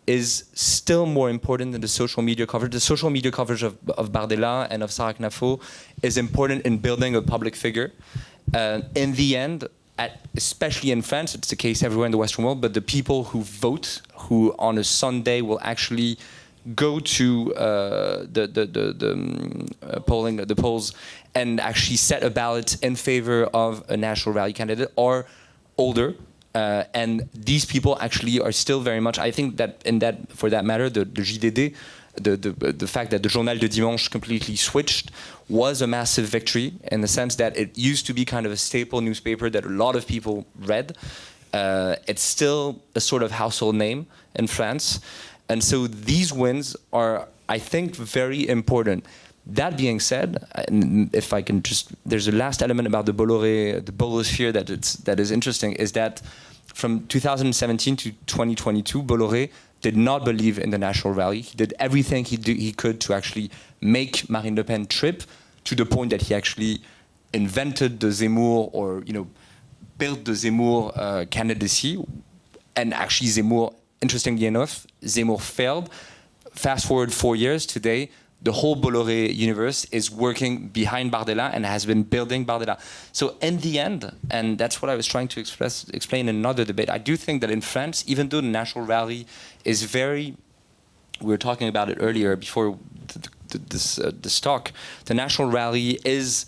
is still more important than the social media coverage. The social media coverage of Bardella and of Sarah Knafo is important in building a public figure. In the end, especially in France, it's the case everywhere in the Western world, but the people who vote, who on a Sunday will actually go to the polls and actually set a ballot in favor of a national rally candidate, are older, And these people actually are still very much, I think that for that matter, the JDD, the fact that the Journal de Dimanche completely switched was a massive victory in the sense that it used to be kind of a staple newspaper that a lot of people read. It's still a sort of household name in France. And so these wins are, I think, very important. That being said, if I can just, there's a last element about the Bolloré sphere that is interesting, is that from 2017 to 2022, Bolloré did not believe in the national rally. He did everything he could to actually make Marine Le Pen trip, to the point that he actually invented the Zemmour, or built the Zemmour candidacy. And actually Zemmour, interestingly enough, Zemmour failed. Fast forward 4 years, today, the whole Bolloré universe is working behind Bardella and has been building Bardella. So in the end, and that's what I was trying to explain in another debate, I do think that in France, even though the national rally is very, we were talking about it earlier before this talk, the national rally is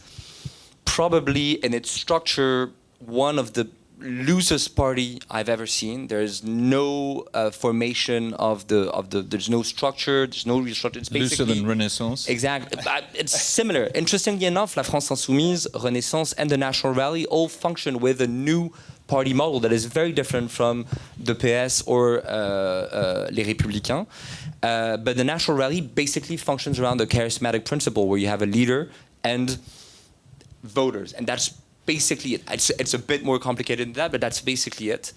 probably in its structure one of the loosest party I've ever seen. There's no formation of the. There's no structure. There's no restructure. It's basically looser than Renaissance. Exactly. It's similar. Interestingly enough, La France Insoumise, Renaissance, and the National Rally all function with a new party model that is very different from the PS or Les Républicains. But the National Rally basically functions around the charismatic principle, where you have a leader and voters, and that's basically it. It's a bit more complicated than that, but that's basically it.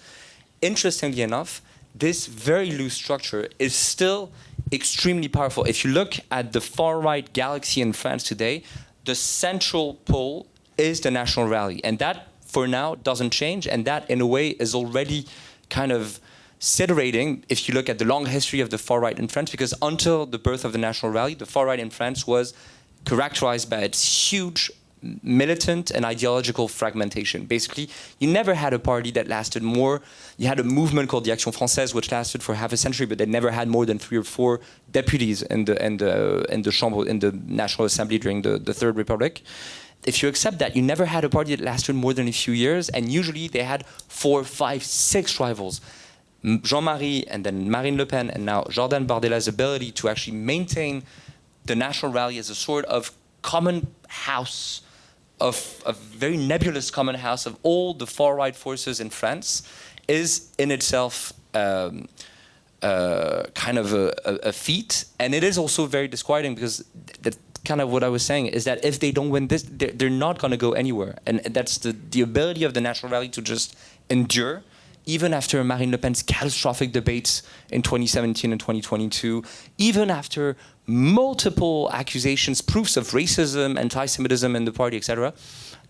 Interestingly enough, this very loose structure is still extremely powerful. If you look at the far-right galaxy in France today, the central pole is the National Rally. And that, for now, doesn't change. And that, in a way, is already kind of siderating if you look at the long history of the far-right in France, because until the birth of the National Rally, the far-right in France was characterized by its huge militant and ideological fragmentation. Basically, you never had a party that lasted more. You had a movement called the Action Française, which lasted for half a century, but they never had more than 3 or 4 deputies in the National Assembly during the Third Republic. If you accept that, you never had a party that lasted more than a few years, and usually they had 4, 5, 6 rivals. Jean-Marie and then Marine Le Pen and now Jordan Bardella's ability to actually maintain the National Rally as a sort of common house, of a very nebulous common house of all the far-right forces in France, is in itself kind of a feat. And it is also very disquieting, because that's kind of what I was saying, is that if they don't win this, they're not going to go anywhere. And that's the ability of the National Rally to just endure, even after Marine Le Pen's catastrophic debates in 2017 and 2022, even after multiple accusations, proofs of racism, anti-Semitism in the party, etc.,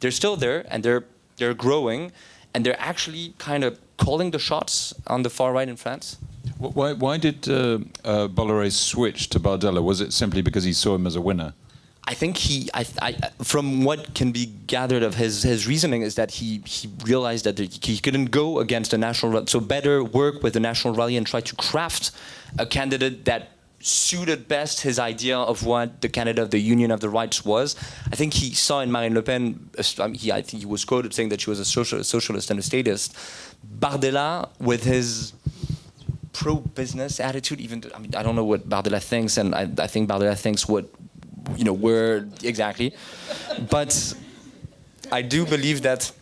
they're still there, and they're growing, and they're actually kind of calling the shots on the far right in France. Why did Bolloré switch to Bardella? Was it simply because he saw him as a winner? I think from what can be gathered of his reasoning, is that he realized that he couldn't go against the National Rally, so better work with the National Rally and try to craft a candidate that suited best his idea of what the candidate of the Union of the Rights was. I think he saw in Marine Le Pen, I think he was quoted saying that she was a socialist and a statist. Bardella, with his pro-business attitude, I don't know what Bardella thinks, and I think Bardella thinks what, where exactly. But I do believe that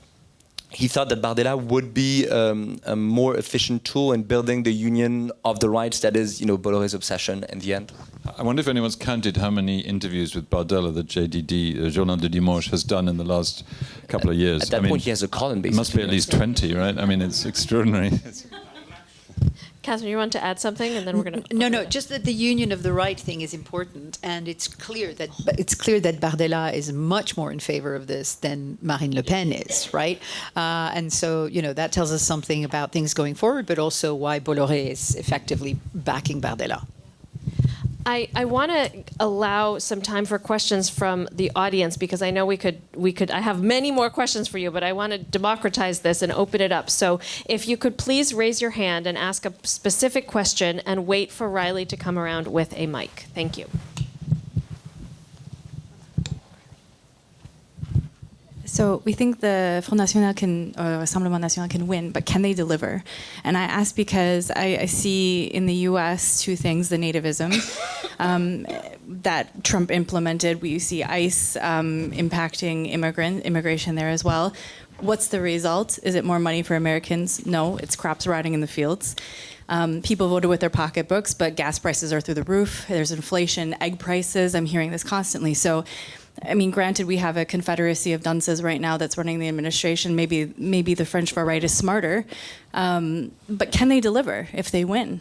he thought that Bardella would be a more efficient tool in building the union of the rights that is, Bolloré's obsession in the end. I wonder if anyone's counted how many interviews with Bardella the JDD, Journal de Dimanche, has done in the last couple of years. At that point, he has a column, basically. It must be at least 20, right? It's extraordinary. Catherine, you want to add something, and then we're going to... No, just that the union of the right thing is important, and it's clear that Bardella is much more in favor of this than Marine Le Pen is, right? And so, that tells us something about things going forward, but also why Bolloré is effectively backing Bardella. I want to allow some time for questions from the audience, because I know we could. I have many more questions for you, but I want to democratize this and open it up. So if you could please raise your hand and ask a specific question, and wait for Riley to come around with a mic. Thank you. So we think the Front National Rassemblement National can win, but can they deliver? And I ask because I see in the U.S. two things: the nativism that Trump implemented. We see ICE impacting immigration there as well. What's the result? Is it more money for Americans? No, it's crops rotting in the fields. People voted with their pocketbooks, but gas prices are through the roof. There's inflation, egg prices. I'm hearing this constantly. So, I mean, granted, we have a confederacy of dunces right now that's running the administration. Maybe the French far right is smarter. But can they deliver if they win?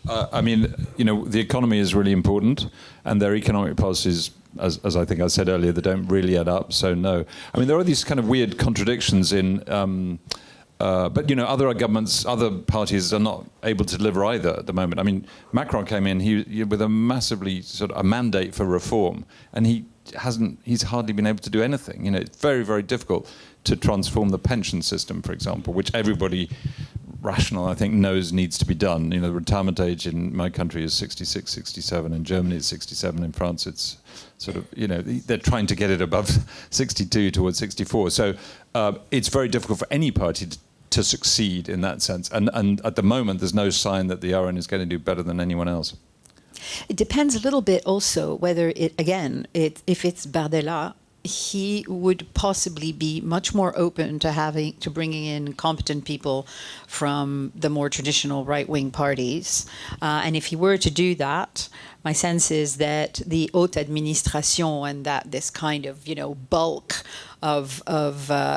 I mean, the economy is really important, and their economic policies, as I think I said earlier, they don't really add up. So no, I mean there are these kind of weird contradictions in, but other governments, other parties are not able to deliver either at the moment. I mean, Macron came in with a massively sort of a mandate for reform, and he's hardly been able to do anything. It's very, very difficult to transform the pension system, for example, which everybody rational, I think, knows needs to be done. The retirement age in my country is 66, 67. In Germany, it's 67. In France, it's sort of, they're trying to get it above 62 towards 64. So it's very difficult for any party to succeed in that sense. And at the moment, there's no sign that the RN is going to do better than anyone else. It depends a little bit also whether if it's Bardella, he would possibly be much more open to bringing in competent people from the more traditional right-wing parties. And if he were to do that, my sense is that the haute administration and that this kind of, bulk of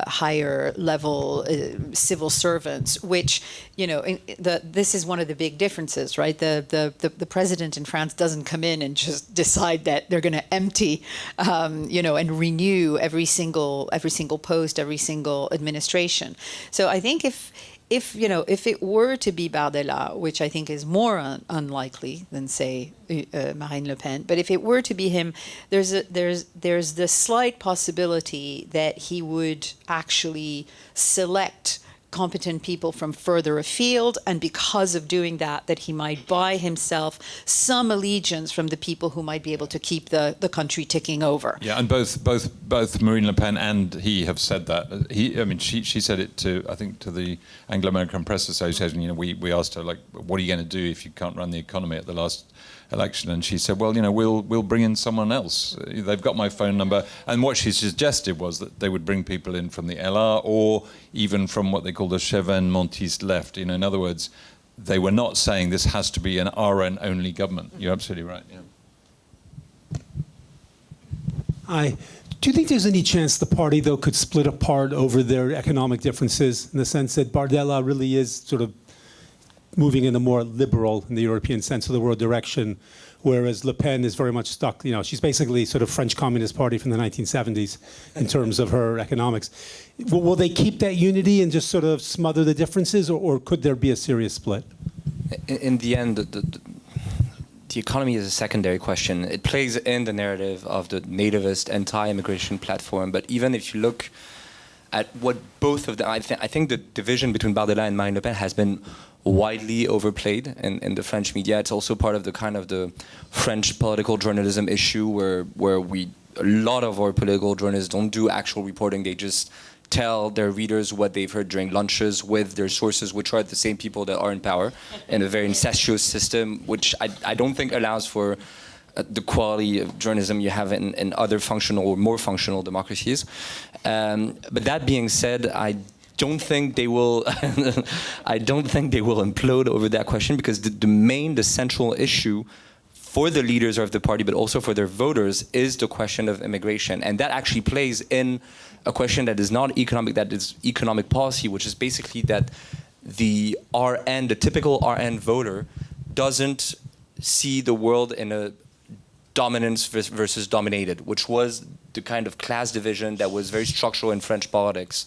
higher level civil servants, which, this is one of the big differences, right? The president in France doesn't come in and just decide that they're going to empty, and renew every single post, every single administration. So I think if it were to be Bardella, which I think is more unlikely than, say, Marine Le Pen, but if it were to be him, there's the slight possibility that he would actually select competent people from further afield, and because of doing that he might buy himself some allegiance from the people who might be able to keep the country ticking over. Yeah, and both Marine Le Pen and he have said that. She said it to the Anglo-American Press Association. We asked her, like, what are you going to do if you can't run the economy at the last election? And she said, well, we'll bring in someone else. They've got my phone number. And what she suggested was that they would bring people in from the LR or even from what they call the Chevènementiste left. In other words, they were not saying this has to be an RN-only government. You're absolutely right, yeah. Hi. Do you think there's any chance the party, though, could split apart over their economic differences, in the sense that Bardella really is sort of moving in a more liberal, in the European sense of the word, direction, whereas Le Pen is very much stuck. She's basically sort of French Communist Party from the 1970s in terms of her economics. Will they keep that unity and just sort of smother the differences, or could there be a serious split? In the end, the economy is a secondary question. It plays in the narrative of the nativist anti-immigration platform, but even if you look at what both of them, I think the division between Bardella and Marine Le Pen has been widely overplayed in the French media. It's also part of the French political journalism issue where a lot of our political journalists don't do actual reporting. They just tell their readers what they've heard during lunches with their sources, which are the same people that are in power, in a very incestuous system, which I don't think allows for the quality of journalism you have in other functional or more functional democracies. But that being said, I don't think they will. I don't think they will implode over that question, because the central issue for the leaders of the party, but also for their voters, is the question of immigration, and that actually plays in a question that is not economic, that is economic policy, which is basically that the typical RN voter, doesn't see the world in a dominance versus dominated, which was the kind of class division that was very structural in French politics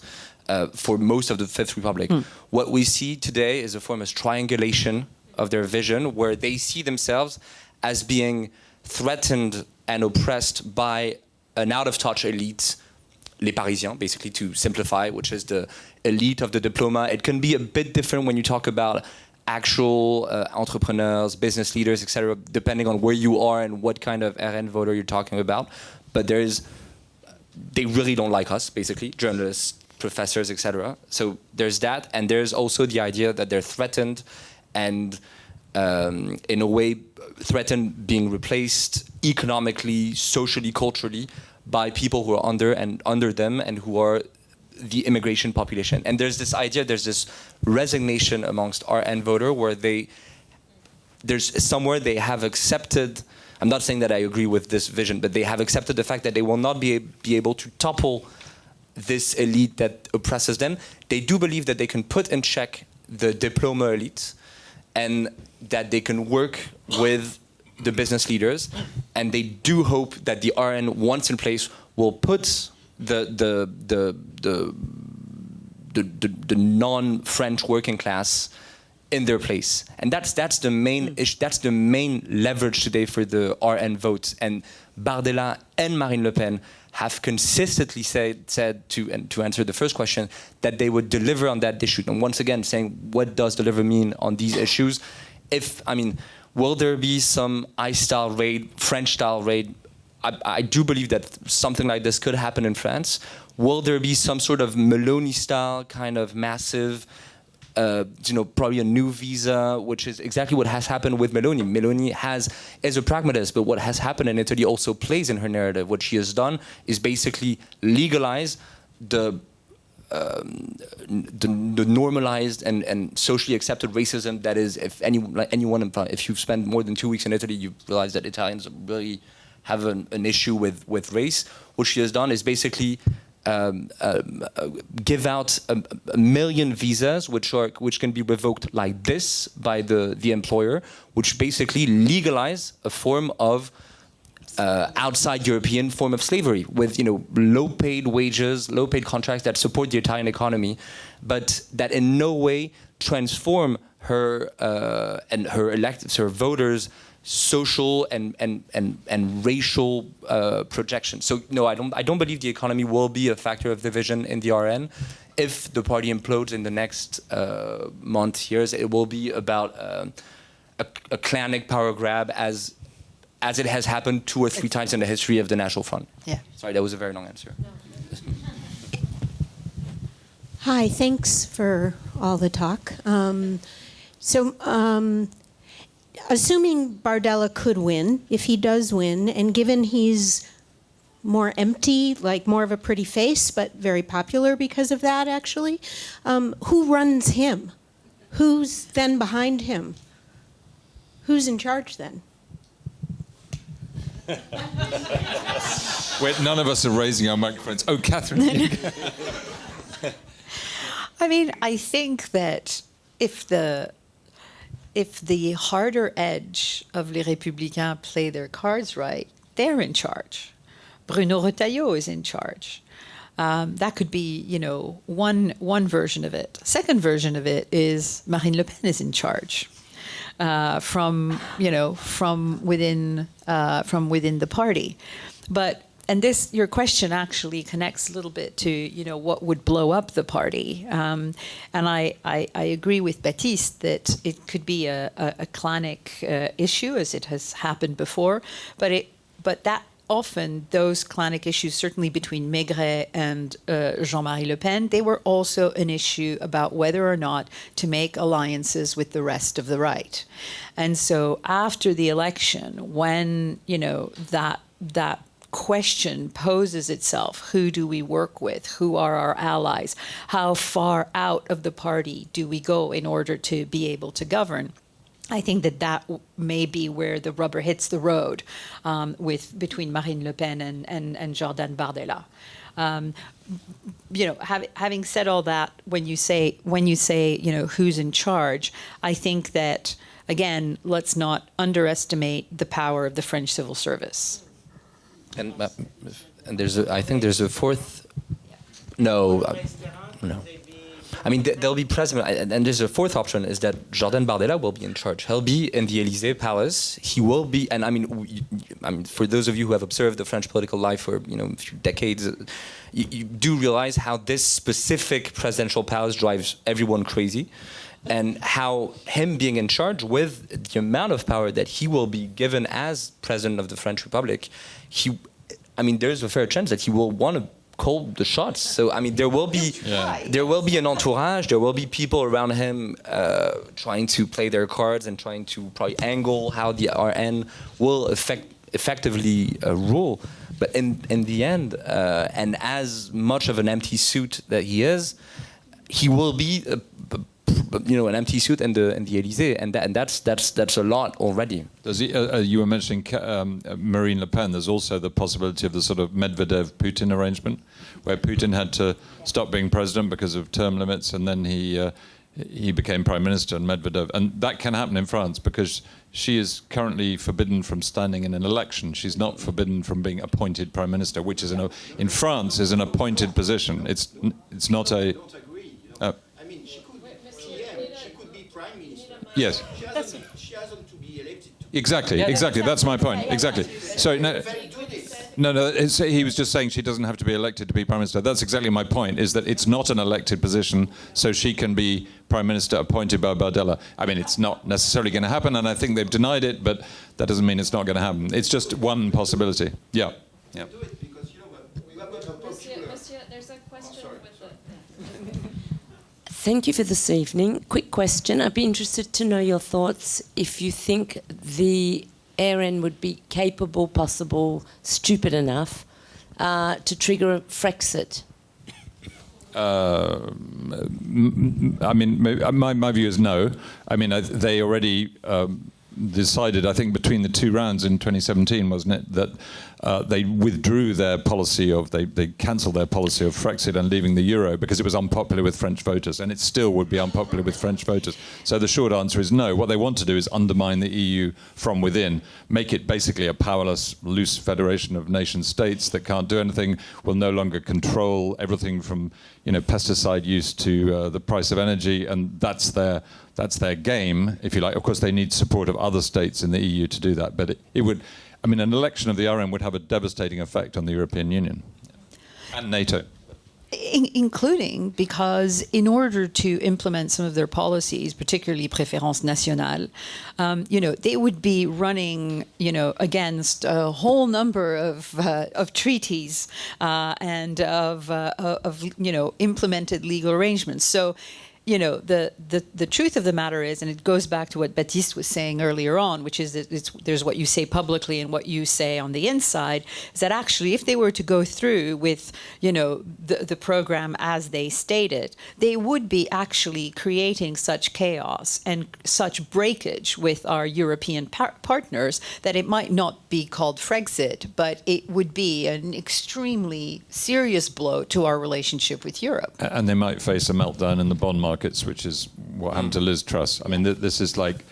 for most of the Fifth Republic. What we see today is a form of triangulation of their vision, where they see themselves as being threatened and oppressed by an out-of-touch elite, les Parisiens, basically, to simplify, which is the elite of the diploma. It can be a bit different when you talk about actual entrepreneurs, business leaders, etc., depending on where you are and what kind of RN voter you're talking about. But there is they really don't like us, basically, journalists, professors, etc. So there's that, and there's also the idea that they're threatened, and in a way, threatened being replaced economically, socially, culturally, by people who are under them, and who are the immigration population. And there's this idea, there's this resignation amongst RN voter where there's somewhere they have accepted, I'm not saying that I agree with this vision, but they have accepted the fact that they will not be able to topple this elite that oppresses them. They do believe that they can put in check the diploma elite, and that they can work with the business leaders, and they do hope that the RN, once in place, will put the non-French working class in their place, and that's the main issue. That's the main leverage today for the RN vote. And Bardella and Marine Le Pen have consistently said to answer the first question, that they would deliver on that issue. And once again, saying what does deliver mean on these issues? Will there be some ICE-style raid, French-style raid? I do believe that something like this could happen in France. Will there be some sort of Meloni-style kind of massive, probably a new visa, which is exactly what has happened with Meloni. Meloni is a pragmatist, but what has happened in Italy also plays in her narrative. What she has done is basically legalize the normalized and socially accepted racism that is, if you spend more than 2 weeks in Italy, you realize that Italians really have an issue with race. What she has done is basically give out a million visas, which can be revoked like this by the employer, which basically legalize a form of outside European form of slavery with low-paid wages, low-paid contracts that support the Italian economy, but that in no way transform her and her electors, her voters' social and racial projection. So no, I don't believe the economy will be a factor of division in the RN. If the party implodes in the next months, years, it will be about a clanic power grab as it has happened 2 or 3 times in the history of the National Front. Yeah. Sorry, that was a very long answer. Hi, thanks for all the talk. Assuming Bardella could win, if he does win, and given he's more empty, like more of a pretty face, but very popular because of that, actually, who runs him? Who's then behind him? Who's in charge then? Wait, none of us are raising our microphones. Oh, Catherine. I think that if the harder edge of Les Républicains play their cards right, they're in charge. Bruno Retailleau is in charge. That could be, one version of it. Second version of it is Marine Le Pen is in charge. From within the party, and your question actually connects a little bit to what would blow up the party, and I agree with Baptiste that it could be a clanic issue, as it has happened before, but that often those clanic issues, certainly between Maigret and Jean-Marie Le Pen, they were also an issue about whether or not to make alliances with the rest of the right. And so after the election, when that question poses itself, who do we work with? Who are our allies? How far out of the party do we go in order to be able to govern? I think that may be where the rubber hits the road between Marine Le Pen and Jordan Bardella. Having said all that, when you say who's in charge, I think that again, let's not underestimate the power of the French civil service. And I think there's a fourth. No. They'll be present, and there's a fourth option, is that Jordan Bardella will be in charge. He'll be in the Élysée Palace. He will be, and for those of you who have observed the French political life for a few decades, you do realize how this specific presidential palace drives everyone crazy, and how him being in charge with the amount of power that he will be given as president of the French Republic, I mean, there's a fair chance that he will want to call the shots. So I mean, there will be an entourage. There will be people around him trying to play their cards and trying to probably angle how the RN will effectively rule. But in the end, and as much of an empty suit that he is, he will be an empty suit in the Élysée, and that's a lot already. Does he, you were mentioning Marine Le Pen. There's also the possibility of the sort of Medvedev-Putin arrangement, where Putin had to stop being president because of term limits, and then he became prime minister, and Medvedev, and that can happen in France because she is currently forbidden from standing in an election. She's not forbidden from being appointed prime minister, which is in France is an appointed position. It's not a. I don't agree. I mean, she could be prime minister. Yes. She hasn't to be elected. Exactly. That's my point. Exactly. So no. He was just saying she doesn't have to be elected to be prime minister. That's exactly my point. Is that it's not an elected position, so she can be prime minister appointed by Bardella. I mean, it's not necessarily going to happen, and I think they've denied it, but that doesn't mean it's not going to happen. It's just one possibility. Yeah. Do it because we have got a popular. Monsieur, there's a question with the. Thank you for this evening. Quick question. I'd be interested to know your thoughts if you think the RN would be capable, possible, stupid enough to trigger Frexit. I mean, my view is no. I mean, they already decided, I think, between the two rounds in 2017, wasn't it, that they withdrew their policy of, they cancelled their policy of Frexit and leaving the euro because it was unpopular with French voters, and it still would be unpopular with French voters. So the short answer is no. What they want to do is undermine the EU from within, make it basically a powerless, loose federation of nation states that can't do anything, will no longer control everything from, pesticide use to the price of energy, and that's their game, if you like. Of course, they need support of other states in the EU to do that, but it would. I mean, an election of the RN would have a devastating effect on the European Union and NATO. Including because in order to implement some of their policies, particularly préférence nationale, they would be running, against a whole number of treaties and of implemented legal arrangements. So, the truth of the matter is, and it goes back to what Baptiste was saying earlier on, which is that there's what you say publicly and what you say on the inside, is that actually if they were to go through with, the program as they stated, they would be actually creating such chaos and such breakage with our European partners that it might not be called Frexit, but it would be an extremely serious blow to our relationship with Europe. And they might face a meltdown in the bond markets, which is what happened to Liz Truss. I mean, this is like,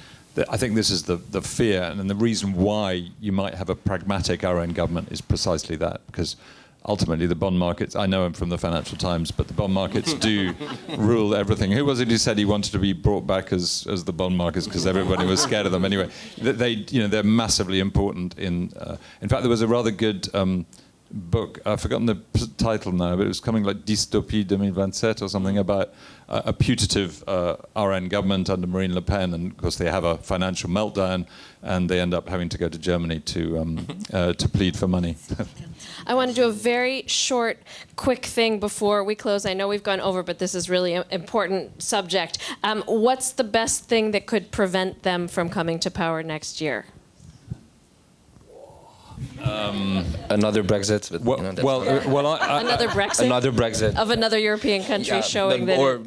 I think this is the fear, and the reason why you might have a pragmatic RN government is precisely that, because ultimately the bond markets, I know him from the Financial Times, but the bond markets do rule everything. Who was it who said he wanted to be brought back as the bond markets because everybody was scared of them anyway? They're massively important in fact, there was a rather good book, I've forgotten the title now, but it was coming like Dystopie 2027 or something about a putative RN government under Marine Le Pen, and of course they have a financial meltdown and they end up having to go to Germany to plead for money. I want to do a very short, quick thing before we close. I know we've gone over, but this is really an important subject. What's the best thing that could prevent them from coming to power next year? Another Brexit. But, Another Brexit? Another Brexit. Of another European country showing that... Or,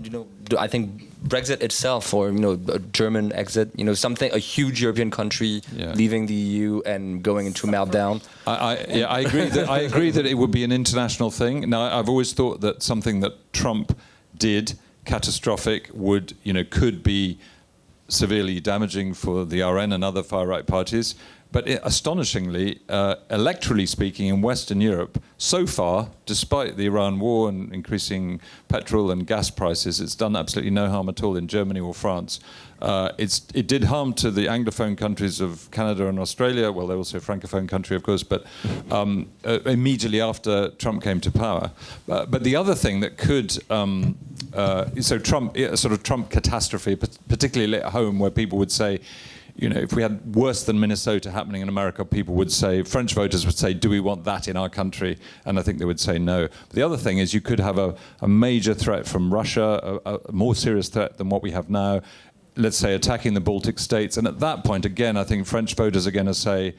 I think Brexit itself, or, a German exit, a huge European country leaving the EU and going into meltdown. I agree that it would be an international thing. Now, I've always thought that something that Trump did, catastrophic, could be severely damaging for the RN and other far-right parties. But astonishingly, electorally speaking, in Western Europe, so far, despite the Iran war and increasing petrol and gas prices, it's done absolutely no harm at all in Germany or France. It did harm to the Anglophone countries of Canada and Australia. Well, they're also a Francophone country, of course, but immediately after Trump came to power. But the other thing that could... Trump catastrophe, particularly at home, where people would say, if we had worse than Minnesota happening in America, people would say, French voters would say, do we want that in our country? And I think they would say no. But the other thing is you could have a major threat from Russia, a more serious threat than what we have now, let's say attacking the Baltic states. And at that point, again, I think French voters are going to say,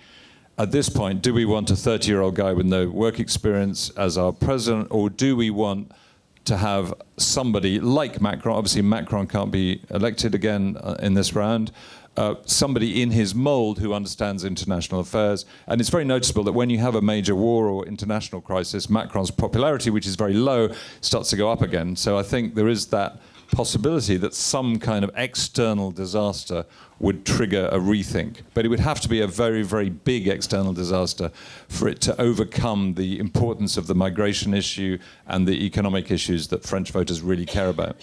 at this point, do we want a 30-year-old guy with no work experience as our president, or do we want to have somebody like Macron? Obviously, Macron can't be elected again in this round. Somebody in his mold who understands international affairs. And it's very noticeable that when you have a major war or international crisis, Macron's popularity, which is very low, starts to go up again. So I think there is that possibility that some kind of external disaster would trigger a rethink. But it would have to be a very, very big external disaster for it to overcome the importance of the migration issue and the economic issues that French voters really care about.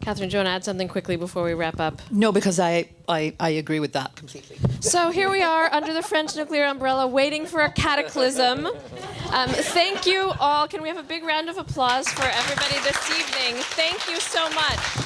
Catherine, do you want to add something quickly before we wrap up? No, because I agree with that completely. So here we are under the French nuclear umbrella waiting for a cataclysm. Thank you all. Can we have a big round of applause for everybody this evening? Thank you so much.